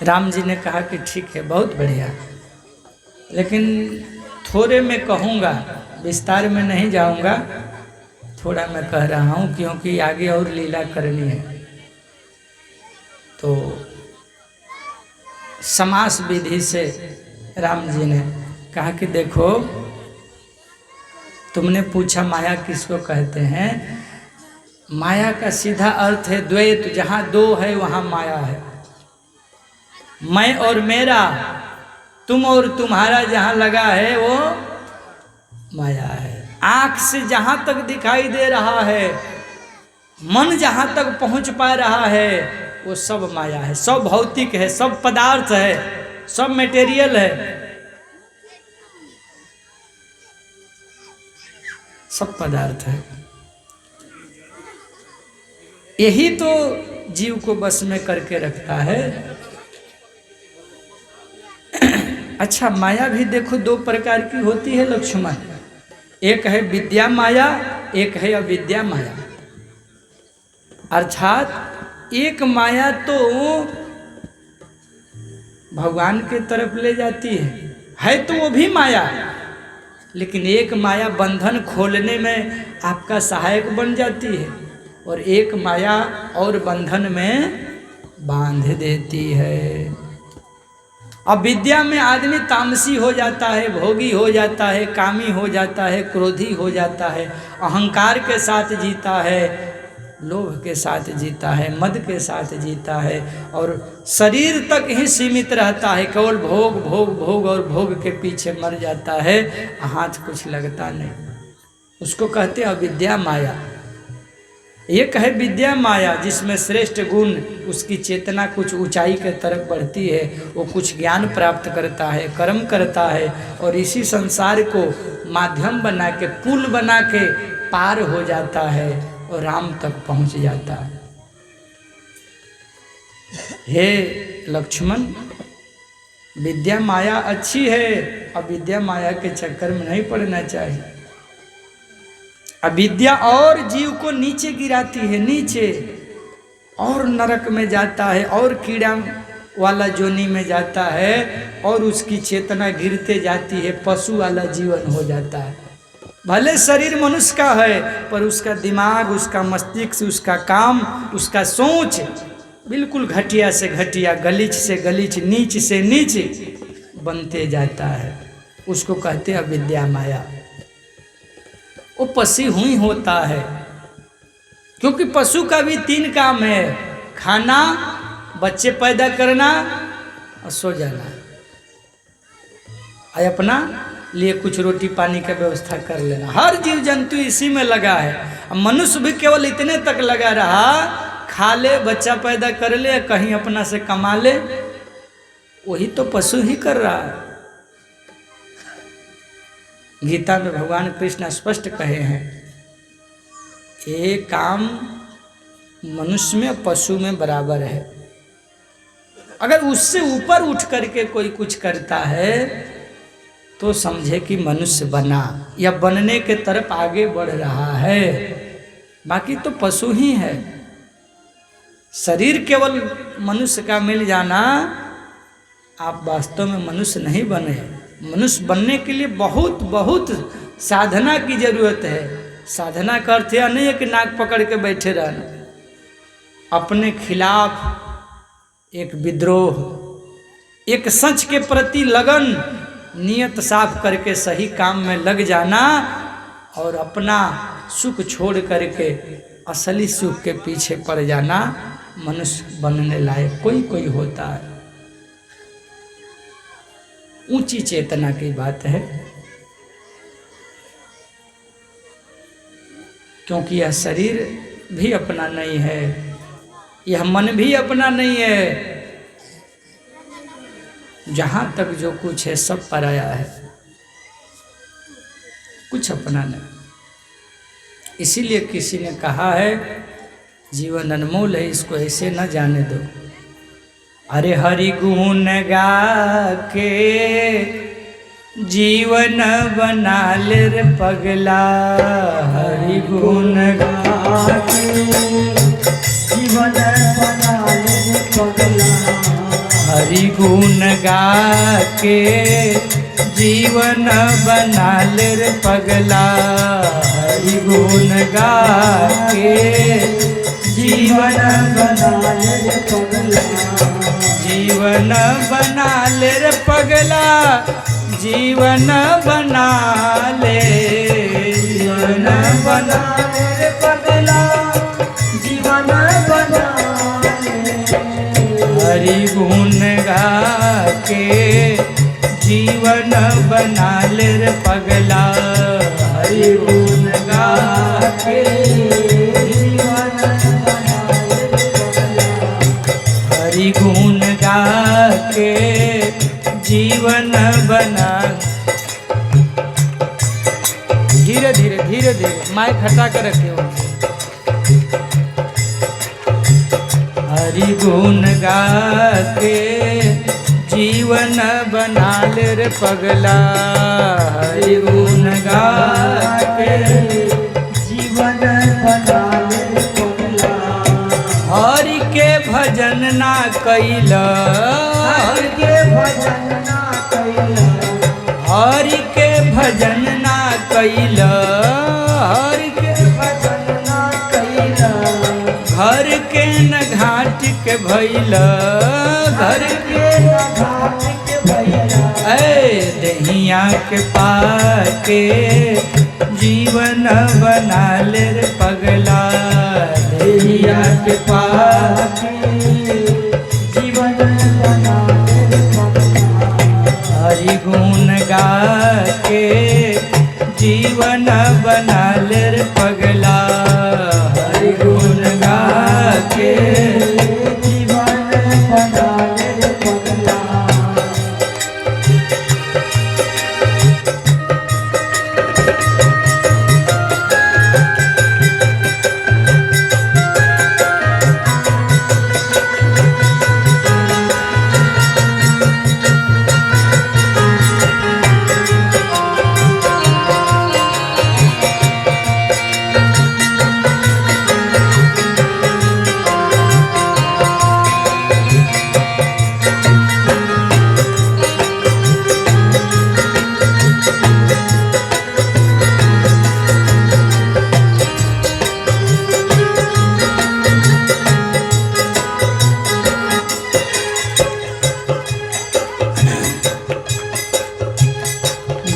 राम जी ने कहा कि ठीक है बहुत बढ़िया, लेकिन थोड़े मैं कहूँगा, विस्तार में नहीं जाऊँगा, थोड़ा मैं कह रहा हूँ क्योंकि आगे और लीला करनी है। तो समास विधि से राम जी ने कहा कि देखो तुमने पूछा माया किसको कहते हैं, माया का सीधा अर्थ है द्वैत, जहाँ दो है वहाँ माया है। मैं और मेरा, तुम और तुम्हारा जहाँ लगा है वो माया है। आँख से जहाँ तक दिखाई दे रहा है, मन जहाँ तक पहुँच पा रहा है, वो सब माया है, सब भौतिक है, सब पदार्थ है, सब मटेरियल है, सब पदार्थ है। यही तो जीव को बस में करके रखता है। अच्छा माया भी देखो दो प्रकार की होती है लक्ष्मण, एक है विद्या माया, एक है अविद्या माया। अर्थात एक माया तो भगवान के तरफ ले जाती है तो वो भी माया, लेकिन एक माया बंधन खोलने में आपका सहायक बन जाती है, और एक माया और बंधन में बांध देती है। अविद्या में आदमी तामसी हो जाता है, भोगी हो जाता है, कामी हो जाता है, क्रोधी हो जाता है, अहंकार के साथ जीता है, लोभ के साथ जीता है, मद के साथ जीता है, और शरीर तक ही सीमित रहता है, केवल भोग भोग भोग और भोग के पीछे मर जाता है, हाथ कुछ लगता नहीं। उसको कहते हैं अविद्या माया। एक है विद्या माया जिसमें श्रेष्ठ गुण, उसकी चेतना कुछ ऊंचाई के तरफ बढ़ती है, वो कुछ ज्ञान प्राप्त करता है, कर्म करता है, और इसी संसार को माध्यम बना के, पुल बना के पार हो जाता है और राम तक पहुंच जाता है। हे लक्ष्मण, विद्या माया अच्छी है, अविद्या माया के चक्कर में नहीं पड़ना चाहिए। अविद्या और जीव को नीचे गिराती है, नीचे, और नरक में जाता है, और कीड़ा वाला जोनी में जाता है, और उसकी चेतना गिरते जाती है, पशु वाला जीवन हो जाता है। भले शरीर मनुष्य का है, पर उसका दिमाग, उसका मस्तिष्क, उसका काम, उसका सोच बिल्कुल घटिया से घटिया, गलीच से गलीच, नीच से नीच बनते जाता है। उसको कहते हैं अविद्या माया। वो पसी हुई होता है, क्योंकि पशु का भी 3 काम है, खाना, बच्चे पैदा करना और सो जाना, और अपना लिए कुछ रोटी पानी का व्यवस्था कर लेना। हर जीव जंतु इसी में लगा है। मनुष्य भी केवल इतने तक लगा रहा, खा ले, बच्चा पैदा कर ले, कहीं अपना से कमा ले, वही तो पशु ही कर रहा है। गीता में भगवान कृष्ण स्पष्ट कहे हैं ये काम मनुष्य में पशु में बराबर है। अगर उससे ऊपर उठ करके कोई कुछ करता है तो समझे कि मनुष्य बना या बनने के तरफ आगे बढ़ रहा है, बाकी तो पशु ही है। शरीर केवल मनुष्य का मिल जाना, आप वास्तव में मनुष्य नहीं बने। मनुष्य बनने के लिए बहुत बहुत साधना की जरूरत है। साधना का अर्थ यह नहीं है कि नाक पकड़ के बैठे रहना। अपने खिलाफ एक विद्रोह, एक सच के प्रति लगन, नियत साफ करके सही काम में लग जाना और अपना सुख छोड़ करके असली सुख के पीछे पड़ जाना, मनुष्य बनने लायक कोई कोई होता है। ऊंची चेतना की बात है, क्योंकि यह शरीर भी अपना नहीं है, यह मन भी अपना नहीं है। जहां तक जो कुछ है सब पराया है, कुछ अपना नहीं। इसीलिए किसी ने कहा है जीवन अनमोल है, इसको ऐसे न जाने दो। अरे हरि गुण गा के जीवन बना ले रे पगला, हरि गुण गा के जीवन बना ले रे पगला, हरि गुण गा के जीवन बना ले रे पगला, हरि गुण गा के जीवन बना ले रे पगला, जीवन बना ले रे पगला, जीवन बना ले, जीवन बना ले रे पगला, जीवन बना ले, हरि गुण गा के जीवन बना ले रे पगला, हरि गुण गा के जीवन बना ले रे पगला, हरि गुण गा के जीवन बना। धीरे धीरे धीरे धीरे माइक हटा कर रखे। हरि गुण गा के जीवन बना ले रे पगला, हरि गुण गा के जीवन बना ले रे पगला, हरि के भजन ना कैला, हरि के भजन ना कैला, हरि के भजन ना कैला, हरि के भजन ना कैला, घर के न घाट के भैला, घर के न घाट के भैला, ऐ दहिया के पाके जीवन बना ले रे पगला, दहिया के पाके जीवन बना ले रे पगला, हरि गुण गा के जीवन बना ले रे पगला, हरि गुण गा के जीवन बना ले रे पगला।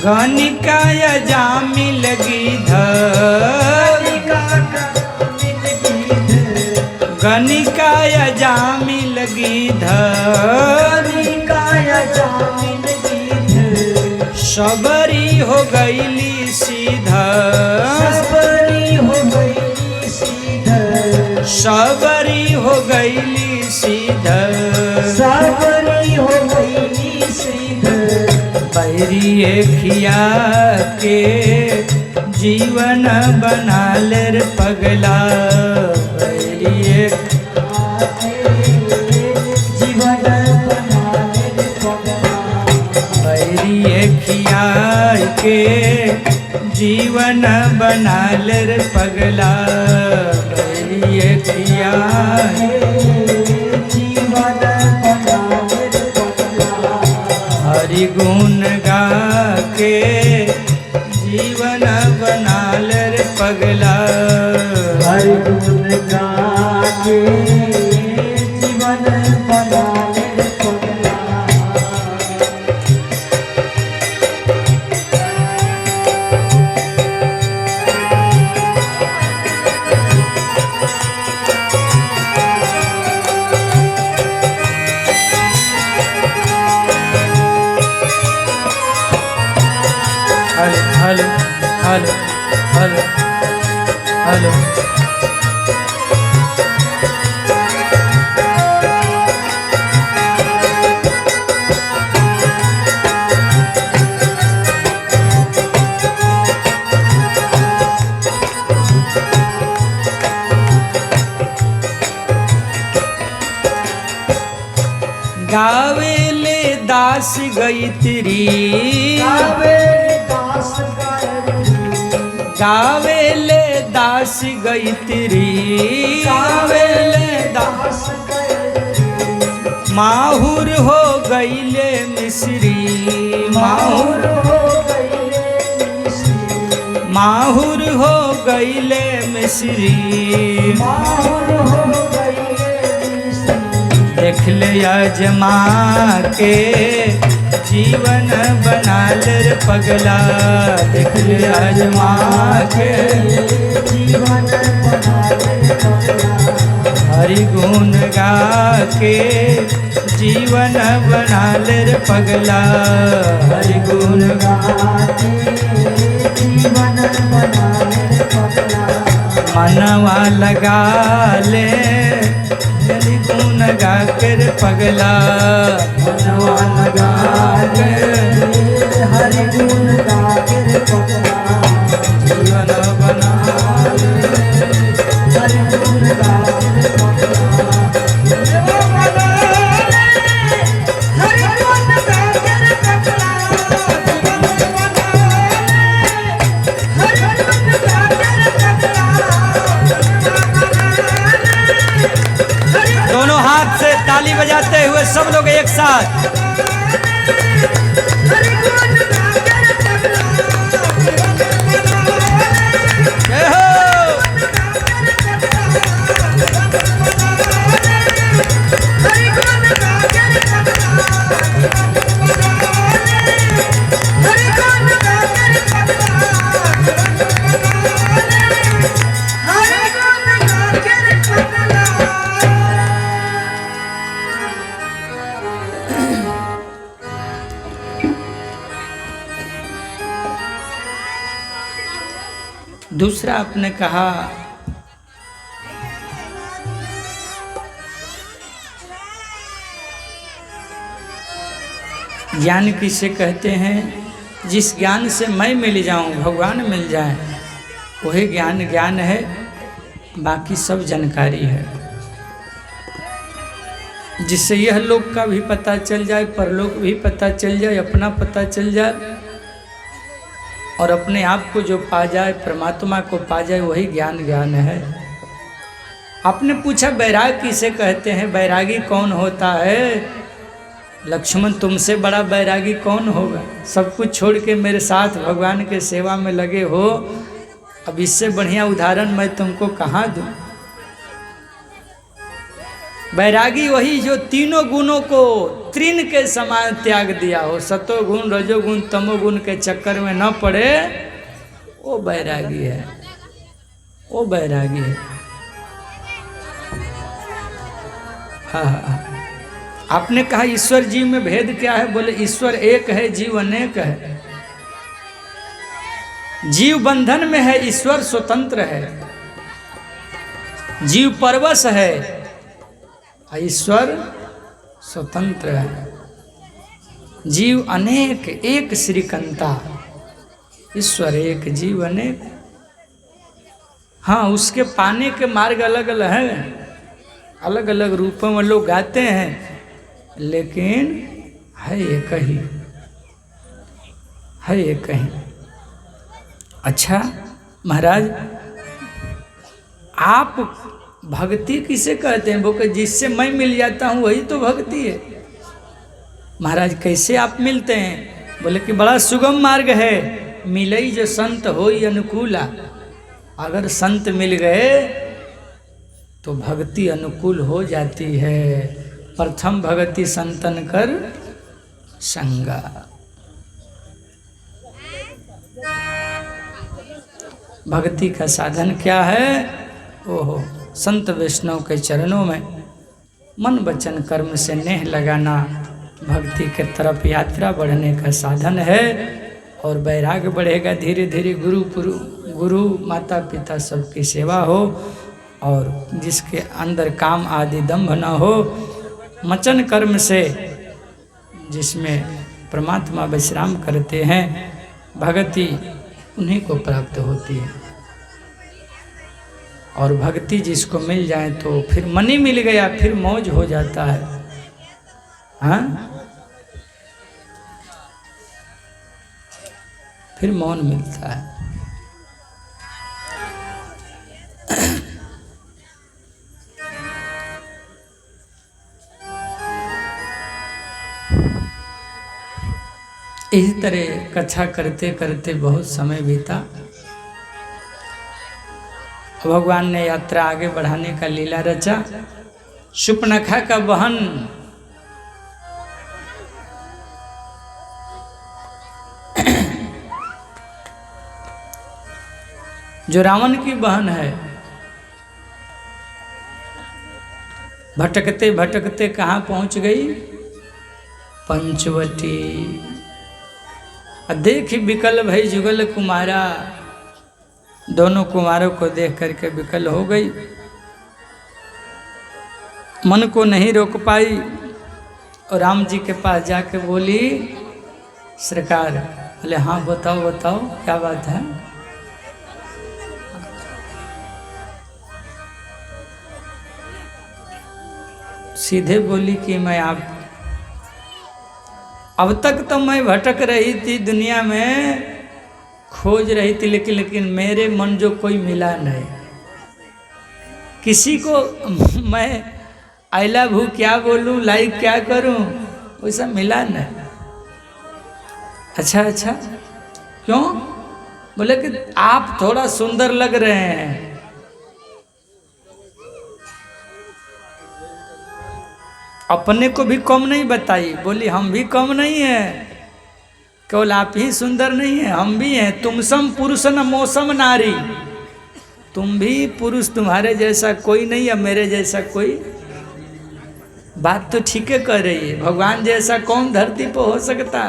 गनिकाय जामी लगी गनिकाय जामी लगी गनिकाय जामी लगी, सबरी हो गईली सीधा, सबरी हो गईली सीधा, सबरी हो गईली सीधा, सबरी हो गईली सीधा, बैरी खिया के जीवन बनाल रे पगला बैरिए जीवन बनाल रे पगला बैरिए खियाई के जीवन बनाल रे पगला बैरिए खियाई जीवन बनाल रे पगला हरि गुण गा के जीवन बनाल रे पगला हरि गुण गा के जीवन बनाल रे पगला हेलो हेलो हेलो हेलो गावेले दास गई तेरी गावेले दास गई तेरी गावेले दास माहुर हो गईले मिश्री माहुर हो गईले मिश्री माहुर हो गईले मिश्री माहुर हो गईले मिश्री देख ले अजमा के जीवन बनाल रे पगला देख ले अजमा के जीवन बनाल रे पगला हरि गुण गा के जीवन बनाल रे पगला हरि गुण गा के जीवन बनाल रे पगला मनवा लगा ले हरि गुण गा के रे पगला मनवा लगा के हरि गुण गा के रे पगला जीवन बना ले हरि गुण गा के रे पगला हरि गुण गा के रे पगला हरि गुण गा के रे पगला दोनों हाथ से ताली बजाते हुए सब लोग एक साथ दूसरा आपने कहा ज्ञान किसे कहते हैं? जिस ज्ञान से मैं मिल जाऊं, भगवान मिल जाए, वही ज्ञान ज्ञान है, बाकी सब जानकारी है। जिससे यह लोक का भी पता चल जाए, परलोक भी पता चल जाए, अपना पता चल जाए और अपने आप को जो पा जाए, परमात्मा को पा जाए, वही ज्ञान ज्ञान है। आपने पूछा बैराग किसे कहते हैं, बैरागी कौन होता है? लक्ष्मण तुमसे बड़ा बैरागी कौन होगा? सब कुछ छोड़ के मेरे साथ भगवान के सेवा में लगे हो, अब इससे बढ़िया उदाहरण मैं तुमको कहाँ दूँ? बैरागी वही जो तीनों गुणों को तृण के समान त्याग दिया हो, सतोगुण रजोगुण तमोगुण के चक्कर में न पड़े, वो बैरागी है, वो बैरागी है। हाँ, आपने कहा ईश्वर जीव में भेद क्या है? बोले ईश्वर एक है, जीव अनेक है। जीव बंधन में है, ईश्वर स्वतंत्र है। जीव परवश है, ईश्वर स्वतंत्र है। जीव अनेक, एक श्रीकंता। ईश्वर एक जीव अनेक। हाँ, उसके पाने के मार्ग अलग अलग हैं, अलग अलग रूपों में लोग गाते हैं, लेकिन है एक ही, है एक ही। अच्छा महाराज, आप भक्ति किसे कहते हैं? वो कि जिससे मैं मिल जाता हूँ वही तो भक्ति है। महाराज कैसे आप मिलते हैं? बोले कि बड़ा सुगम मार्ग है, मिलई जो संत होई अनुकूला। अगर संत मिल गए तो भक्ति अनुकूल हो जाती है। प्रथम भक्ति संतन कर संगा। भक्ति का साधन क्या है? ओहो, संत वैष्णव के चरणों में मन वचन कर्म से नेह लगाना भक्ति के तरफ यात्रा बढ़ने का साधन है। और वैराग्य बढ़ेगा धीरे धीरे। गुरु माता पिता सबकी सेवा हो, और जिसके अंदर काम आदि दंभ न हो, मचन कर्म से जिसमें परमात्मा विश्राम करते हैं, भक्ति उन्हीं को प्राप्त होती है। और भक्ति जिसको मिल जाए तो फिर मनी मिल गया, फिर मौज हो जाता है। हाँ, फिर मौन मिलता है। इसी तरह कथा करते करते बहुत समय बीता। भगवान ने यात्रा आगे बढ़ाने का लीला रचा। शूर्पणखा का बहन जो रावण की बहन है, भटकते भटकते कहाँ पहुंच गई? पंचवटी। देख विकल भई जुगल कुमारा। दोनों कुमारों को देख करके विकल हो गई, मन को नहीं रोक पाई और राम जी के पास जाके बोली, सरकार। बोले हाँ बताओ बताओ क्या बात है? सीधे बोली कि मैं आप अब तक तो मैं भटक रही थी दुनिया में, खोज रही थी, लेकिन मेरे मन जो कोई मिला नहीं। किसी को मैं आई लव यू क्या बोलूं, लाइक क्या करूं, वैसा मिला नहीं। अच्छा अच्छा, क्यों? बोले कि आप थोड़ा सुंदर लग रहे हैं। अपने को भी कम नहीं बताई। बोली हम भी कम नहीं है, केवल आप ही सुंदर नहीं है, हम भी हैं। तुम सम पुरुष न मौसम नारी। तुम भी पुरुष, तुम्हारे जैसा कोई नहीं है, मेरे जैसा कोई। बात तो ठीक है कह रही है। भगवान जैसा कौन धरती पर हो सकता,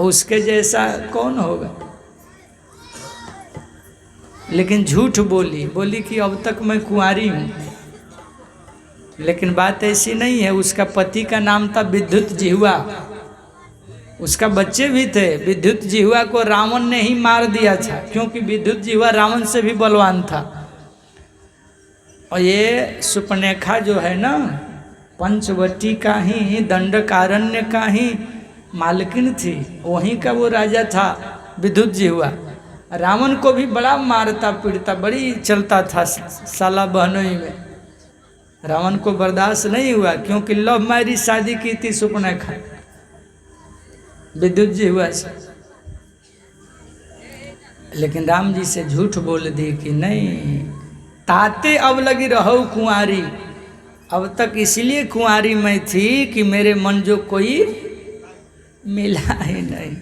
उसके जैसा कौन होगा? लेकिन झूठ बोली। बोली कि अब तक मैं कुंवारी हूँ, लेकिन बात ऐसी नहीं है। उसका पति का नाम था विद्युत जिह्वा, उसका बच्चे भी थे। विद्युत जिह्वा को रावण ने ही मार दिया था, क्योंकि विद्युत जिह्वा रावण से भी बलवान था। और ये शूर्पणखा जो है ना, पंचवटी का ही, दंडकारण्य का ही मालकिन थी। वहीं का वो राजा था विद्युत जिह्वा। रावण को भी बड़ा मारता पीटता, बड़ी चलता था साला बहनोई में। रावण को बर्दाश्त नहीं हुआ, क्योंकि लव मैरिज शादी की थी शूर्पणखा विद्युत जिह्वा से। लेकिन राम जी से झूठ बोल दी कि नहीं, ताते अब लगी रहो कुंवारी। अब तक इसलिए कुंवारी मैं थी कि मेरे मन जो कोई मिला ही नहीं।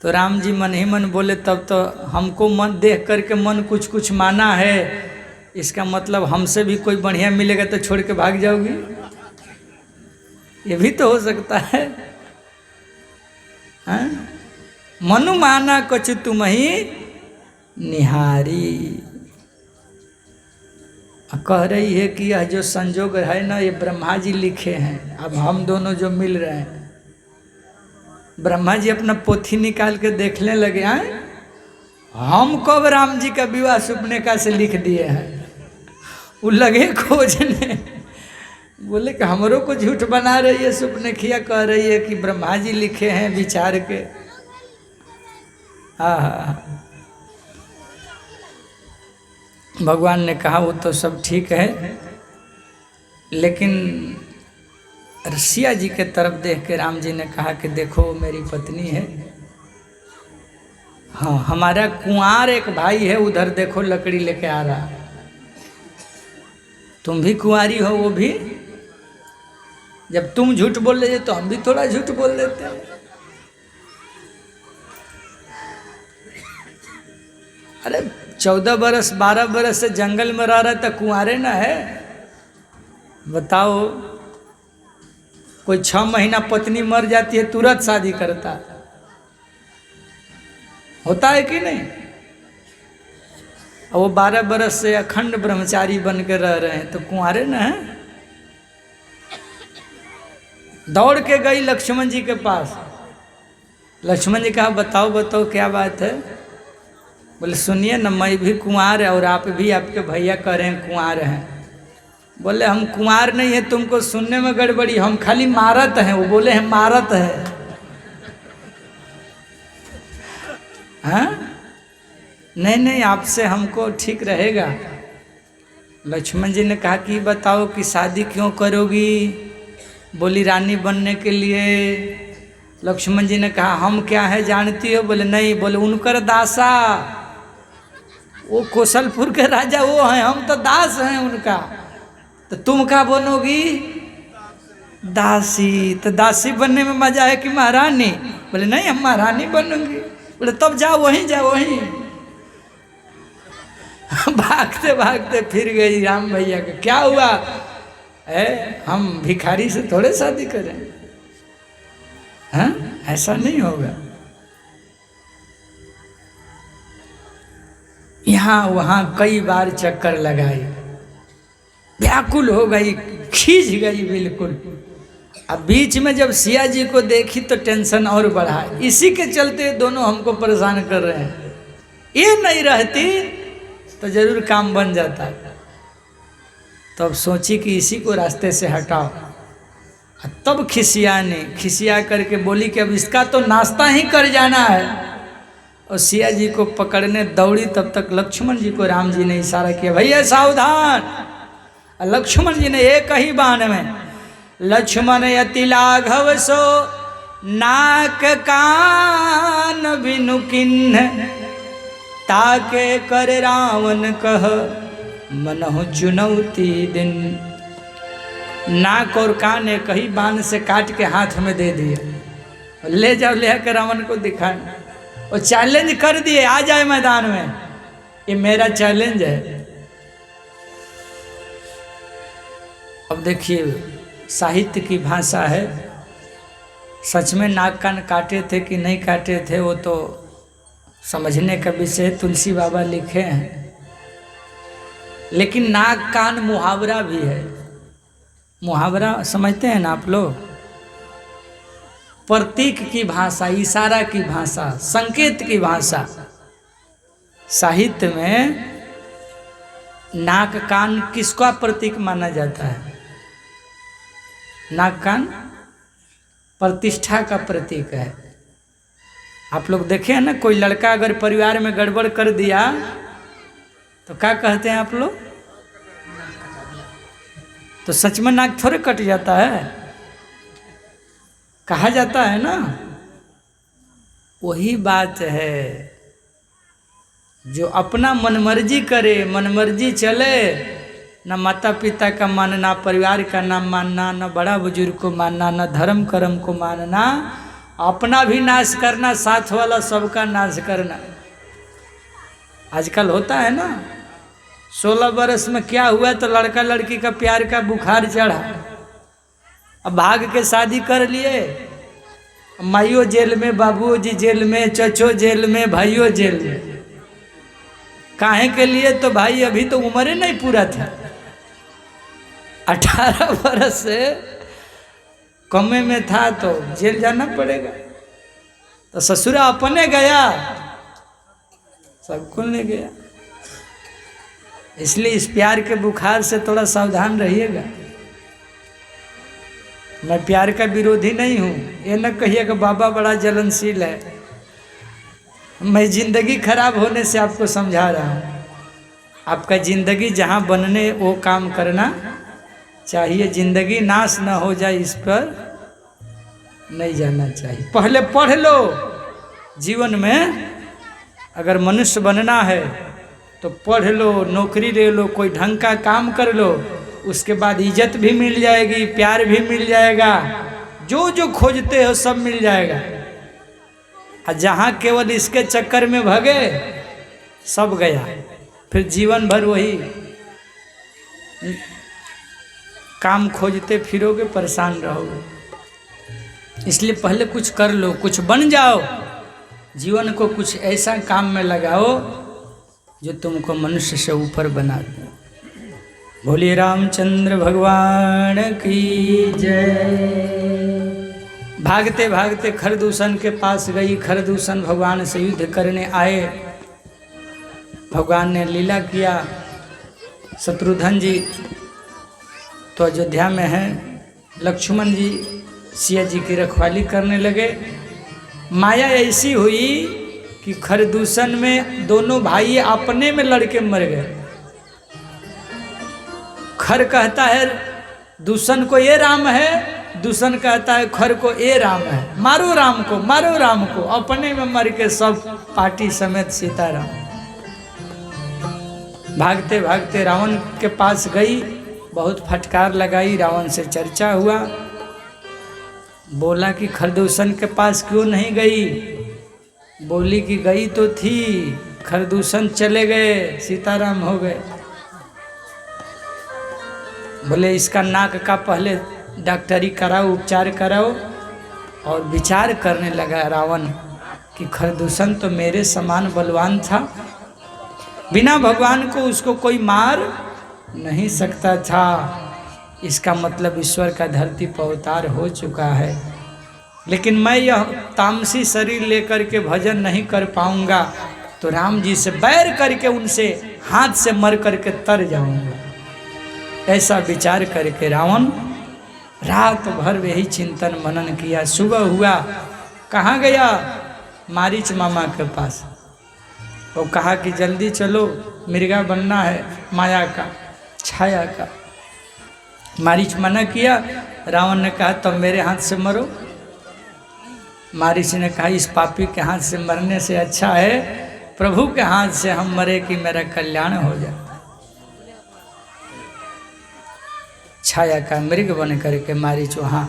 तो राम जी मन ही मन बोले, तब तो हमको मन देख करके मन कुछ कुछ माना है, इसका मतलब हमसे भी कोई बढ़िया मिलेगा तो छोड़ के भाग जाओगी? ये भी तो हो सकता है। हाँ? मनु माना कुछ तुम ही निहारी। कह रही है कि यह जो संजोग है ना, ये ब्रह्मा जी लिखे हैं। अब हम दोनों जो मिल रहे हैं, ब्रह्मा जी अपना पोथी निकाल के देखने लगे हैं, हम कब राम जी का विवाह सुपनेका से लिख दिए हैं। वो लगे खोजने, बोले कि हमरों को झूठ बना रही है, सुपनेखिया कह रही है कि ब्रह्मा जी लिखे हैं विचार के। हाँ, भगवान ने कहा वो तो सब ठीक है, लेकिन रसिया जी के तरफ देख के राम जी ने कहा कि देखो वो मेरी पत्नी है। हाँ, हमारा कुंवार एक भाई है उधर, देखो लकड़ी लेके आ रहा। तुम भी कुंवारी हो, वो भी। जब तुम झूठ बोल रहे तो हम भी थोड़ा झूठ बोल देते हैं। अरे 14 बरस 12 बरस से जंगल में रह रहा था, कुंवारे ना है। बताओ, कोई 6 महीना पत्नी मर जाती है तुरंत शादी करता, होता है कि नहीं? और वो 12 बरस से अखंड ब्रह्मचारी बन के रह रहे हैं, तो कुंवारे ना है। दौड़ के गई लक्ष्मण जी के पास। लक्ष्मण जी कहा बताओ बताओ क्या बात है। बोले सुनिए न, मैं भी कुंवार है और आप भी, आपके भैया कह रहे हैं कुंवार हैं। बोले हम कुंवार नहीं है, तुमको सुनने में गड़बड़ी, हम खाली मारत हैं। वो बोले हैं मारत है। हाँ, नहीं नहीं, आपसे हमको ठीक रहेगा। लक्ष्मण जी ने कहा कि बताओ कि शादी क्यों करोगी। बोली रानी बनने के लिए। लक्ष्मण जी ने कहा हम क्या है जानती हो। बोले नहीं। बोले उनकर दासा, वो कौशलपुर के राजा वो हैं, हम तो दास हैं उनका। तो तुम क्या बनोगी? दासी। तो दासी बनने में मजा है कि महारानी? बोले नहीं, हम महारानी बनूंगी। बोले तब जाओ वहीं, जाओ वहीं। भागते भागते फिर गई राम भैया के। क्या हुआ है, हम भिखारी से थोड़े शादी करें? हाँ, ऐसा नहीं होगा। यहाँ वहाँ कई बार चक्कर लगाई, व्याकुल हो गई, खींच गई बिल्कुल। अब बीच में जब सिया जी को देखी तो टेंशन और बढ़ा। इसी के चलते दोनों हमको परेशान कर रहे हैं। ये नहीं रहती तो जरूर काम बन जाता। तो अब सोची कि इसी को रास्ते से हटाओ। तब खिसिया करके बोली कि अब इसका तो नाश्ता ही कर जाना है। और सिया जी को पकड़ने दौड़ी, तब तक लक्ष्मण जी को राम जी ने इशारा किया, भैया सावधान। लक्ष्मण जी ने एक ही बाण में, लक्ष्मण यति लाघव सो नाक कान बिनु किन्ह, ताके कर रावण कह मनहु चुनौती दिन। नाक और कान एक ही बाण से काट के हाथ में दे दिया। ले जाओ, ले आकर रावण को दिखाए। और चैलेंज कर दिए, आ जाए मैदान में, ये मेरा चैलेंज है। अब देखिए साहित्य की भाषा है। सच में नाक कान काटे थे कि नहीं काटे थे वो तो समझने का विषय, तुलसी बाबा लिखे हैं। लेकिन नाक कान मुहावरा भी है। मुहावरा समझते हैं ना आप लोग? प्रतीक की भाषा, इशारा की भाषा, संकेत की भाषा। साहित्य में नाक कान किसका प्रतीक माना जाता है? नाक कान प्रतिष्ठा का प्रतीक है। आप लोग देखे हैं ना, कोई लड़का अगर परिवार में गड़बड़ कर दिया तो क्या कहते हैं आप लोग? तो सच में नाक थोड़े कट जाता है, कहा जाता है ना। वही बात है, जो अपना मनमर्जी करे, मनमर्जी चले, न माता पिता का मानना, परिवार का नाम मानना, न बड़ा बुजुर्ग को मानना, न धर्म कर्म को मानना, अपना भी नाश करना, साथ वाला सबका नाश करना। आजकल होता है ना, 16 बरस में क्या हुआ तो लड़का लड़की का प्यार का बुखार चढ़ा, अब भाग के शादी कर लिए। माइयो जेल में, बाबू जी जेल में, चचो जेल में, भाइयों जेल में। काहे के लिए? तो भाई अभी तो उम्र ही नहीं पूरा था, 18 बरस से कमे में था तो जेल जाना पड़ेगा। तो ससुरा अपने गया, सबको ले गया। इसलिए इस प्यार के बुखार से थोड़ा सावधान रहिएगा। मैं प्यार का विरोधी नहीं हूँ, ये न कहिए कि बाबा बड़ा जलनशील है। मैं जिंदगी खराब होने से आपको समझा रहा हूँ। आपका जिंदगी जहाँ बनने वो काम करना चाहिए। जिंदगी नाश न हो जाए इस पर नहीं जाना चाहिए। पहले पढ़ लो। जीवन में अगर मनुष्य बनना है तो पढ़ लो, नौकरी ले लो, कोई ढंग का काम कर लो, उसके बाद इज्जत भी मिल जाएगी, प्यार भी मिल जाएगा, जो जो खोजते हो सब मिल जाएगा। और जहाँ केवल इसके चक्कर में भगे सब गया, फिर जीवन भर वही काम खोजते फिरोगे, परेशान रहोगे। इसलिए पहले कुछ कर लो, कुछ बन जाओ, जीवन को कुछ ऐसा काम में लगाओ जो तुमको मनुष्य से ऊपर बना दे। बोलिए रामचंद्र भगवान की जय। भागते भागते खरदूषण के पास गई। खरदूषण भगवान से युद्ध करने आए। भगवान ने लीला किया। शत्रुघ्न जी तो अयोध्या में हैं, लक्ष्मण जी सिया जी की रखवाली करने लगे। माया ऐसी हुई कि खरदूषण में दोनों भाई अपने में लड़के मर गए। खर कहता है दूषण को ये राम है, दूषण कहता है खर को ये राम है, मारो राम को, मारो राम को। अपने में मर के सब पार्टी समेत सीताराम। भागते भागते रावण के पास गई, बहुत फटकार लगाई। रावण से चर्चा हुआ, बोला कि खरदूषण के पास क्यों नहीं गई। बोली कि गई तो थी, खरदूषण चले गए, सीताराम हो गए। बोले इसका नाक का पहले डॉक्टरी कराओ, उपचार कराओ। और विचार करने लगा रावण कि खरदूषण तो मेरे समान बलवान था, बिना भगवान को उसको कोई मार नहीं सकता था। इसका मतलब ईश्वर का धरती पर अवतार हो चुका है। लेकिन मैं यह तामसी शरीर लेकर के भजन नहीं कर पाऊंगा, तो राम जी से बैर करके उनसे हाथ से मर करके तर जाऊंगा। ऐसा विचार करके रावण रात भर यही चिंतन मनन किया। सुबह हुआ, कहाँ गया? मारीच मामा के पास। वो कहा कि जल्दी चलो, मिर्गा बनना है माया का, छाया का। मारीच मना किया। रावण ने कहा तब मेरे हाथ से मरो। मारीच ने कहा इस पापी के हाथ से मरने से अच्छा है प्रभु के हाथ से हम मरे कि मेरा कल्याण हो जाए। छाया का मृग बन करके मारीच वहाँ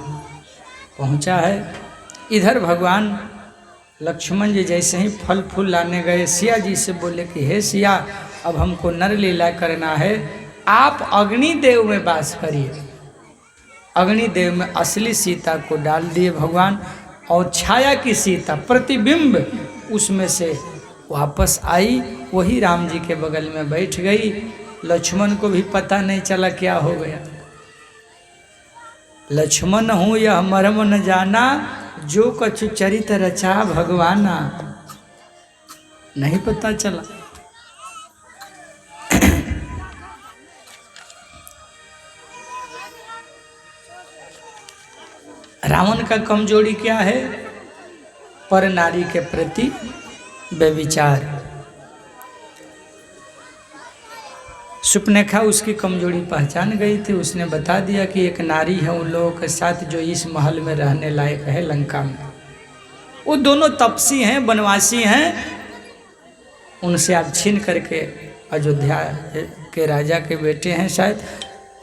पहुँचा है। इधर भगवान लक्ष्मण जी जैसे ही फल फूल लाने गए, सिया जी से बोले कि हे सिया, अब हमको नर लीला करना है, आप अग्निदेव में वास करिए। अग्निदेव में असली सीता को डाल दिए भगवान, और छाया की सीता प्रतिबिंब उसमें से वापस आई, वही राम जी के बगल में बैठ गई। लक्ष्मण को भी पता नहीं चला क्या हो गया। लक्ष्मण हूँ यह मर्म न जाना, जो कछु चरित रचा भगवाना। नहीं पता चला। रावण का कमजोरी क्या है? पर नारी के प्रति व्यभिचार। सुपनेखा उसकी कमजोरी पहचान गई थी। उसने बता दिया कि एक नारी है उन लोगों के साथ जो इस महल में रहने लायक है लंका में। वो दोनों तपसी हैं, वनवासी हैं, उनसे आप छीन करके, अयोध्या के राजा के बेटे हैं शायद,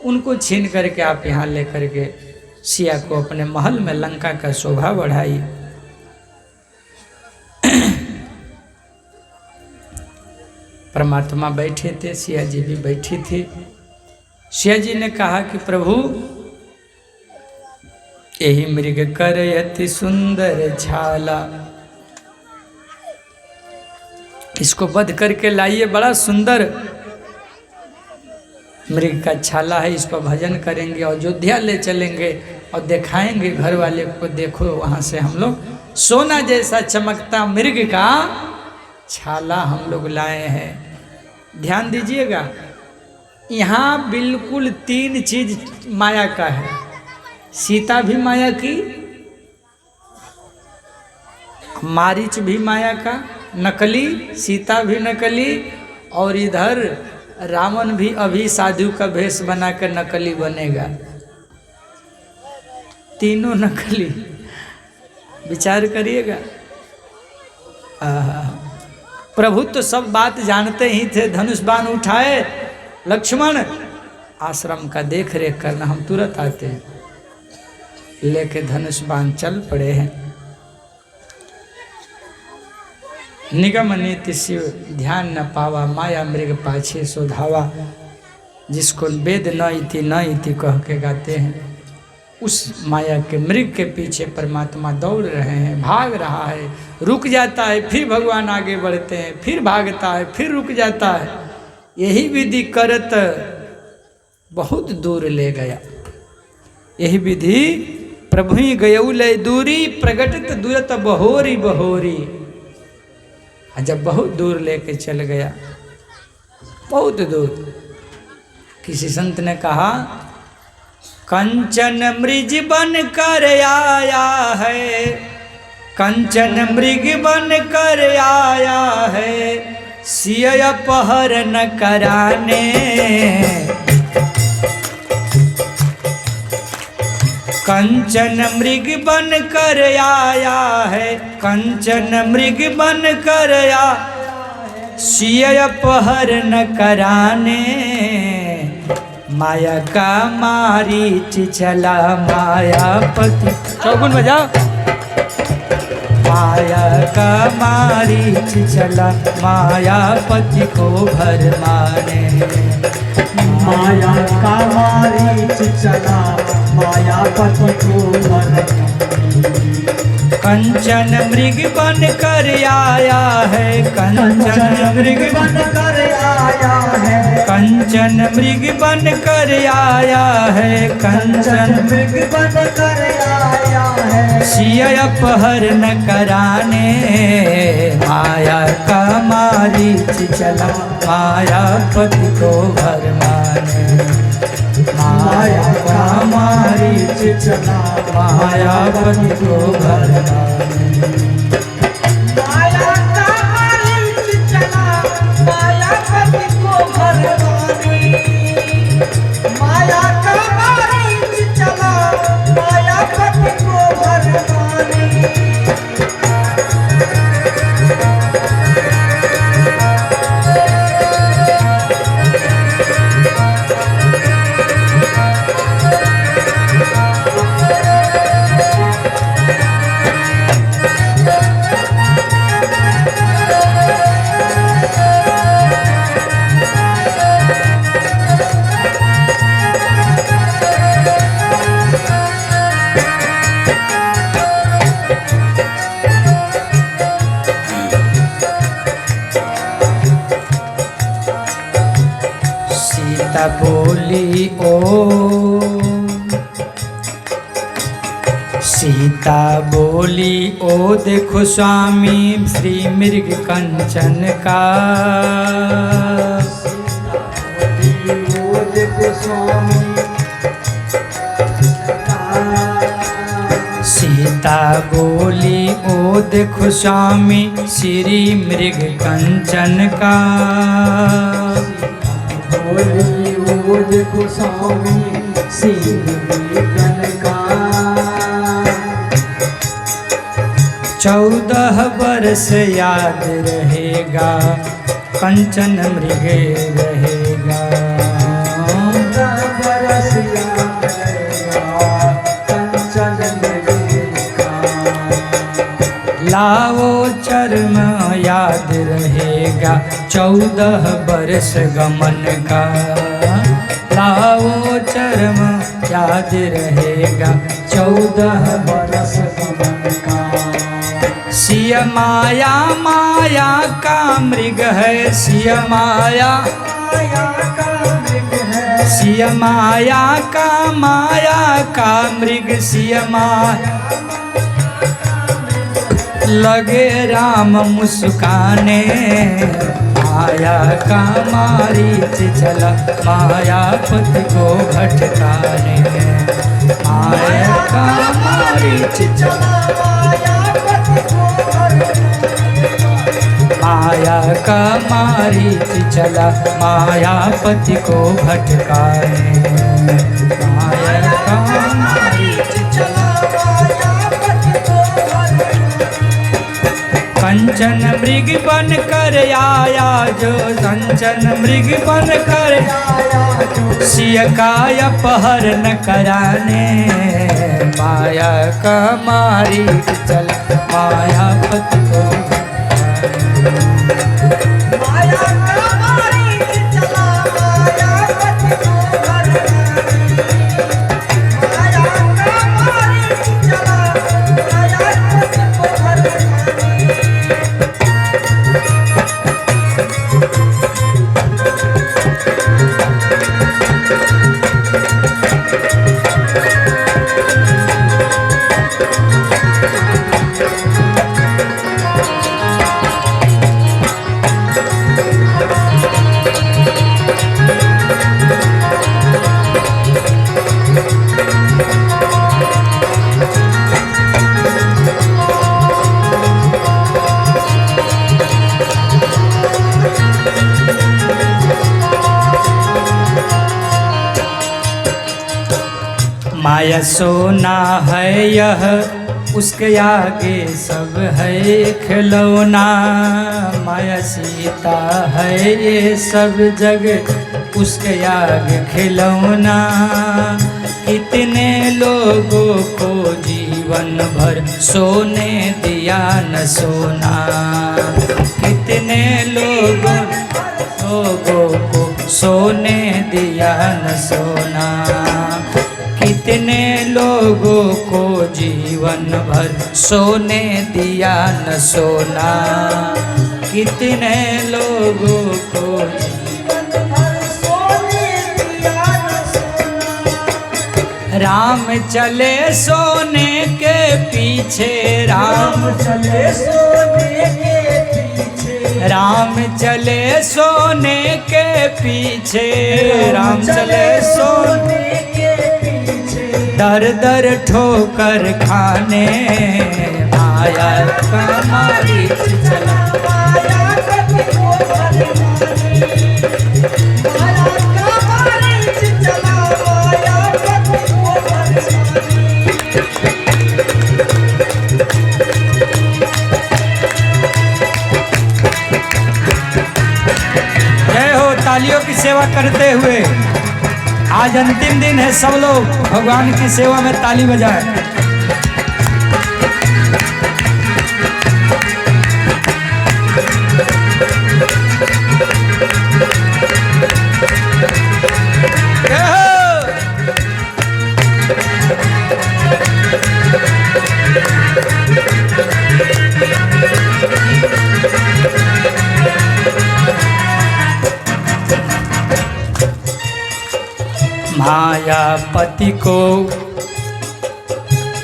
उनको छीन करके आप यहाँ ले करके सिया को अपने महल में लंका का शोभा बढ़ाई। परमात्मा बैठे थे, सिया जी भी बैठी थी। सिया जी ने कहा कि प्रभु यही मृग कर अति सुंदर छाला, इसको वध करके लाइए। बड़ा सुंदर मृग का छाला है, इस पर भजन करेंगे, अयोध्या ले चलेंगे और दिखाएंगे घर वाले को, देखो वहाँ से हम लोग सोना जैसा चमकता मृग का छाला हम लोग लाए हैं। ध्यान दीजिएगा, यहाँ बिल्कुल 3 चीज माया का है। सीता भी माया की, मारीच भी माया का नकली, सीता भी नकली, और इधर रावण भी अभी साधु का भेष बनाकर नकली बनेगा। तीनों नकली, विचार करिएगा। प्रभु तो सब बात जानते ही थे। धनुष बाण उठाए, लक्ष्मण आश्रम का देख रेख करना, हम तुरंत आते हैं। लेके धनुष बाण चल पड़े हैं। निगम नीति शिव ध्यान न पावा, माया मृग पाछे सो धावा। जिसको वेद न इति कह के गाते हैं, उस माया के मृग के पीछे परमात्मा दौड़ रहे हैं, भाग रहा है। रुक जाता है, फिर भगवान आगे बढ़ते हैं, फिर भागता है, फिर रुक जाता है। यही विधि करत बहुत दूर ले गया। यही विधि प्रभु ही गयऊ लय दूरी, प्रगटत दूरत बहोरी बहोरी। जब बहुत दूर लेके चल गया, बहुत दूर, किसी संत ने कहा, कंचन मृज बन कर आया है, कंचन मृग बन कर आया है, सिय अपहरण कराने। कंचन मृग बन कर आया है, कंचन मृग बन कर आया, सिय अपहरण कराने। माया का मारीच चला मायापति, चौगुन बजाओ। माया का मारीच चला मायापति को भरमाने। माया का मारीच चला मायापति को भरमाने। कंचन मृग बन कर आया है, कंचन मृग बन कर आया है, कंचन मृग बन कर आया है, कंचन मृग बन कर आया है, सिय अपहरण कराने। माया का मारीच चला मायापति को भरमाने। माया का मारीच चला मायापति को भरमाने। माया का मारीच चला मायापति को भरमाने। माया का मारीच चला मायापति को भरमाने। सीता बोली ओ, सीता बोली ओ देखो स्वामी श्री मृग कंचन का। ओ देखो स्वामी सीता बोली ओ देखो स्वामी श्री मृग कंचन का। बोली ओ देखो स्वामी श्री मृग का। 14 वर्ष याद रहेगा कंचन मृग रहेगा। 14 वर्ष याद रहेगा कंचन मृग का। लाओ चर्म याद रहेगा 14 वर्ष गमन का। लाओ चर्म याद रहेगा 14 वर्ष गमन का। सिय माया माया का मृग है, सिय माया माया का मृग है। सिय माया का मृग, सिय माया लगे राम मुस्काने, माया का मारीच चला मायापति को भटकाने। माया का मारीच चला माया का मारीच चला मायापति को भटकाने। माया का मारीच चला मायापति को कंचन मृग बन कर आया जो, कंचन मृग बन कर आया जो, सिय का अपहरण कराने। माया का मारीच चला मायापति को माया का मारीच चला मायापति को माया का मारीच चला मायापति को माया सोना है यह, उसके आगे सब है खिलौना। माया सीता है ये सब जग, उसके आगे खिलौना। कितने लोगों को जीवन भर सोने दिया न सोना। कितने लोगों को सोने दिया न सोना। कितने लोगों को जीवन भर सोने दिया न सोना। कितने लोगों को जीवन भर सोने दिया न सोना। राम चले सोने के पीछे, राम चले सोने के पीछे, राम चले सोने के पीछे, राम चले सोने दर दर ठोकर खाने। माया का मारीच चला मायापति को भटकाने। माया का मारीच चला मायापति को भटकाने। जय हो। तालियों की सेवा करते हुए आज अंतिम दिन है, सब लोग भगवान की सेवा में ताली बजाएं।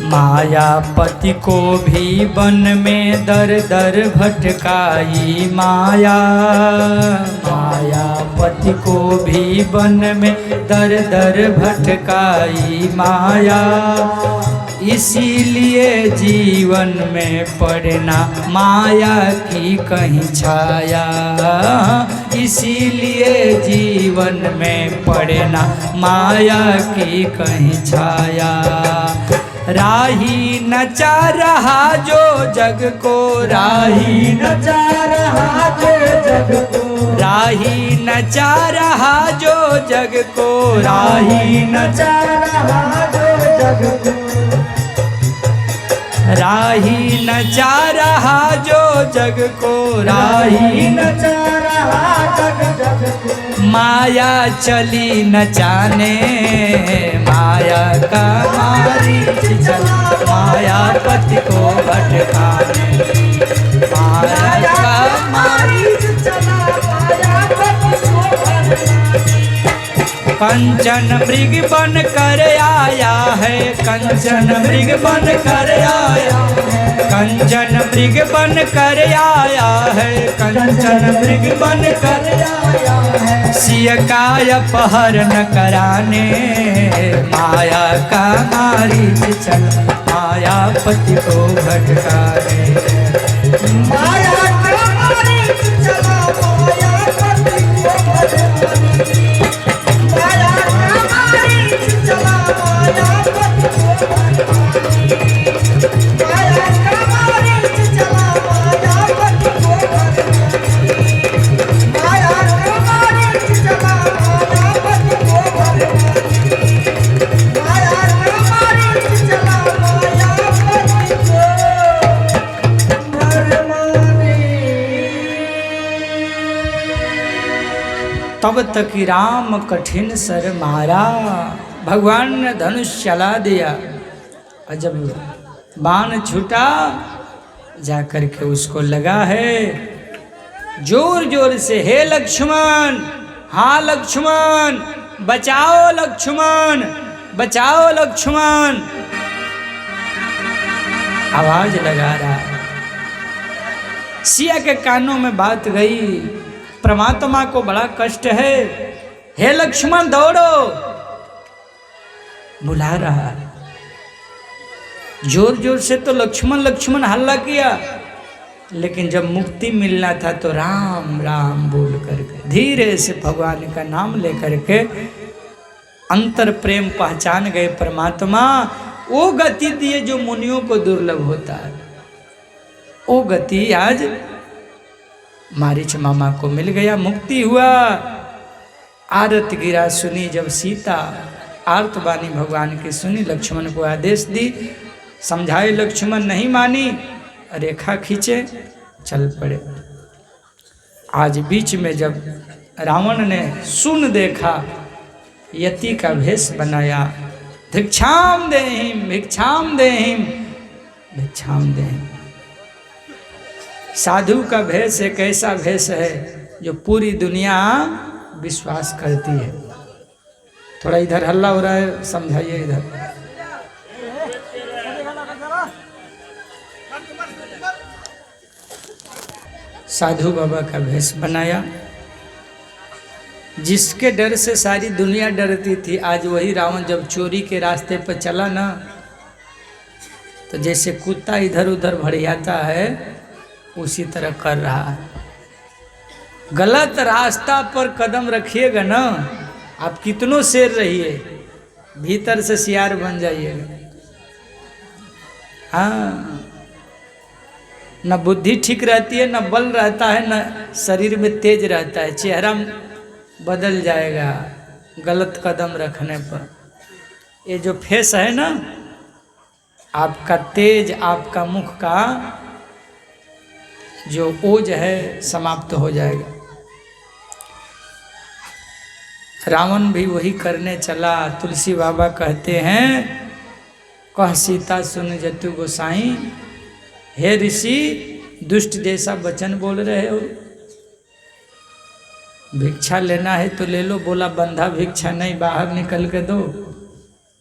मायापति को भी वन में दर दर भटकाई माया। मायापति को भी वन में दर दर भटकाई माया। इसीलिए जीवन में पड़ना माया की कहीं छाया। इसीलिए जीवन में पड़ना माया की कहीं छाया। राही नचा रहा जो जग को, राही नचा रहा जो जग को, राही नचा रहा जो जग को, राही नचा रहा जो जग को, राही नचा रहा जो जग को, राही नचा रहा जग जग को। माया चली नचाने, माया का मारीच चला मायापति को भटकाने। माया का मारीच चला मायापति को भटकाने। कंचन मृग बन कर आया है, कंचन मृग बन कर आया है, कंचन मृग बन कर आया है, कंचन मृग बन कर आया है। सिय का अपहरण कराने माया का मारीच चल, मायापति को भटकाने। माया का मारीच चला मायापति को भटकाने। माया का मारीच चला मायापति को भटकाने। माया का मारीच चला मायापति को भटकाने। माया का मारीच चला मायापति को भटकाने। माया का मारीच चला मायापति को तब तक राम कठिन सर मारा, भगवान ने धनुष चला दिया और जब बाण छूटा जाकर के उसको लगा है जोर जोर से, हे लक्ष्मण, हाँ लक्ष्मण, बचाओ लक्ष्मण, बचाओ लक्ष्मण, आवाज लगा रहा। सिया के कानों में बात गई, परमात्मा को बड़ा कष्ट है, हे लक्ष्मण दौड़ो, बुला रहा। जोर जोर से तो लक्ष्मण लक्ष्मण हल्ला किया, लेकिन जब मुक्ति मिलना था तो राम राम बोल करके धीरे से भगवान का नाम लेकर के अंतर प्रेम पहचान गए परमात्मा। वो गति दिए जो मुनियों को दुर्लभ होता है, वो गति आज मारीच मामा को मिल गया, मुक्ति हुआ। आरत गिरा सुनी जब सीता, आर्तवाणी भगवान की सुनी, लक्ष्मण को आदेश दी, समझाए लक्ष्मण नहीं मानी, रेखा खींचे चल पड़े। आज बीच में जब रावण ने सुन देखा, यति का भेष बनाया, भिक्षाम देहिम भिक्षाम देहिम भिक्षाम देहिम। साधु का भेष एक ऐसा भेष है जो पूरी दुनिया विश्वास करती है। थोड़ा इधर हल्ला हो रहा है, समझाइए इधर। साधु बाबा का भेष बनाया, जिसके डर से सारी दुनिया डरती थी, आज वही रावण जब चोरी के रास्ते पर चला ना, तो जैसे कुत्ता इधर उधर भड़ियाता है उसी तरह कर रहा है। गलत रास्ता पर कदम रखिएगा ना, आप कितनों शेर रहिए, भीतर से सियार बन जाइएगा। हाँ, न बुद्धि ठीक रहती है, न बल रहता है, न शरीर में तेज रहता है, चेहरा बदल जाएगा गलत कदम रखने पर। ये जो फेस है ना, आपका तेज, आपका मुख का जो ओज है समाप्त हो जाएगा। रावण भी वही करने चला। तुलसी बाबा कहते हैं, कह सीता सुन जतु गोसाई, हे ऋषि दुष्ट जैसा वचन बोल रहे हो, भिक्षा लेना है तो ले लो। बोला बंधा भिक्षा नहीं, बाहर निकल के दो।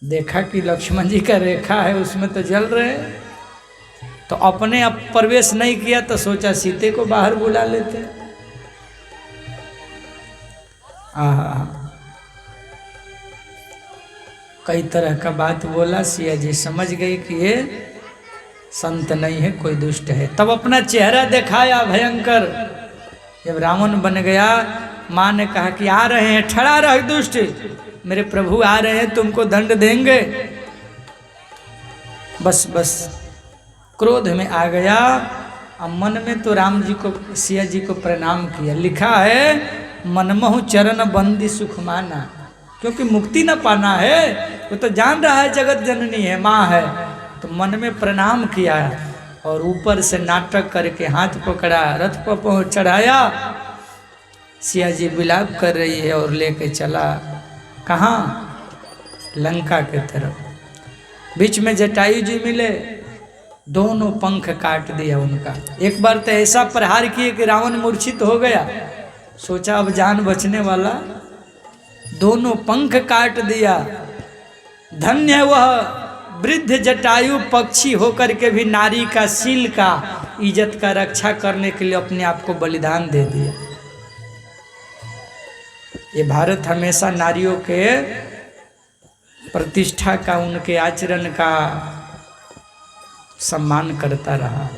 देखा कि लक्ष्मण जी का रेखा है उसमें तो जल रहे हैं, तो अपने अब प्रवेश नहीं किया तो सोचा सीते को बाहर बुला लेते। कई तरह का बात बोला, सिया जी समझ गई कि ये संत नहीं है, कोई दुष्ट है। तब अपना चेहरा दिखाया भयंकर। जब रावण बन गया, माँ ने कहा कि आ रहे हैं, ठड़ा रह दुष्ट, मेरे प्रभु आ रहे हैं, तुमको दंड देंगे। बस बस क्रोध में आ गया। अब मन में तो राम जी को, सिया जी को प्रणाम किया। लिखा है मनमोह चरण बंदी सुख माना, क्योंकि मुक्ति न पाना है, वो तो जान रहा है जगत जननी है, माँ है, तो मन में प्रणाम किया और ऊपर से नाटक करके हाथ पकड़ा, रथ पर चढ़ाया। सिया जी विलाप कर रही है और लेके चला कहाँ? लंका के तरफ। बीच में जटायु जी मिले, दोनों पंख काट दिया उनका। एक बार तो ऐसा प्रहार किए कि रावण मूर्छित हो गया। सोचा अब जान बचने वाला, दोनों पंख काट दिया। धन्य वह वृद्ध जटायु पक्षी होकर के भी नारी का शील का इज्जत का रक्षा करने के लिए अपने आप को बलिदान दे दिया। ये भारत हमेशा नारियों के प्रतिष्ठा का, उनके आचरण का सम्मान करता रहा।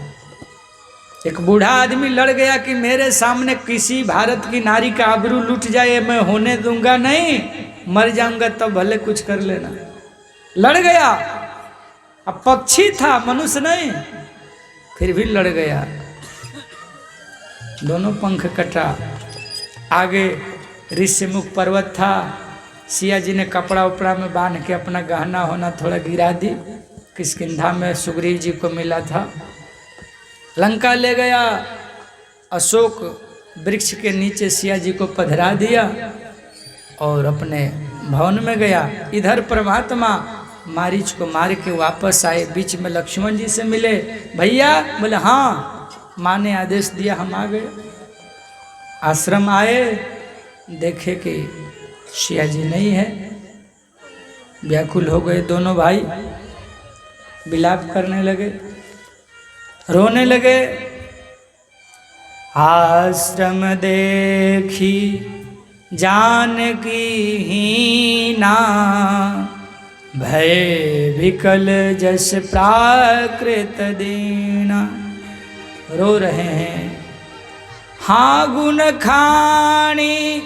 एक बूढ़ा आदमी लड़ गया कि मेरे सामने किसी भारत की नारी का आबरू लूट जाए, मैं होने दूंगा नहीं, मर जाऊंगा तब भले कुछ कर लेना। लड़ गया। अब पक्षी था, मनुष्य नहीं, फिर भी लड़ गया। दोनों पंख कटा। आगे ऋषिमुख पर्वत था। सिया जी ने कपड़ा उपड़ा में बांध के अपना गहना होना थोड़ा गिरा दी। किष्किंधा में सुग्रीव जी को मिला था। लंका ले गया। अशोक वृक्ष के नीचे सिया जी को पधरा दिया और अपने भवन में गया। इधर परमात्मा मारीच को मार के वापस आए। बीच में लक्ष्मण जी से मिले। भैया, बोले हाँ, माँ ने आदेश दिया, हम आ गए। आश्रम आए, देखे कि सिया जी नहीं है। व्याकुल हो गए दोनों भाई, विलाप करने लगे, रोने लगे। आश्रम देखी जानकी हीना, भय विकल जस प्राकृत दीना। रो रहे हैं। हाँ गुण खानी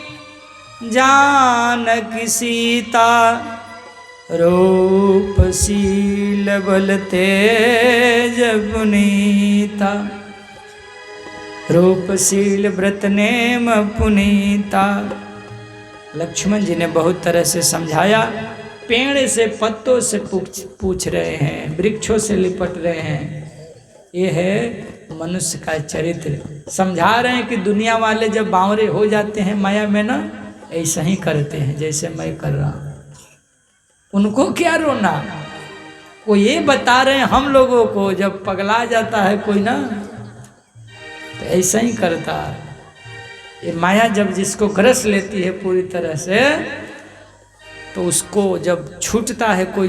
जानकी सीता, रूप शील बल तेज पुनीता। रूपशील व्रत नेम पुनीता। लक्ष्मण जी ने बहुत तरह से समझाया। पेड़ से पत्तों से पूछ रहे हैं, वृक्षों से लिपट रहे हैं। ये है मनुष्य का चरित्र। समझा रहे हैं कि दुनिया वाले जब बावरे हो जाते हैं माया में ना, ऐसा ही करते हैं जैसे मैं कर रहा हूँ। उनको क्या रोना। वो ये बता रहे हैं हम लोगों को, जब पगला जाता है कोई ना तो ऐसा ही करता है। ये माया जब जिसको ग्रस लेती है पूरी तरह से, तो उसको जब छूटता है कोई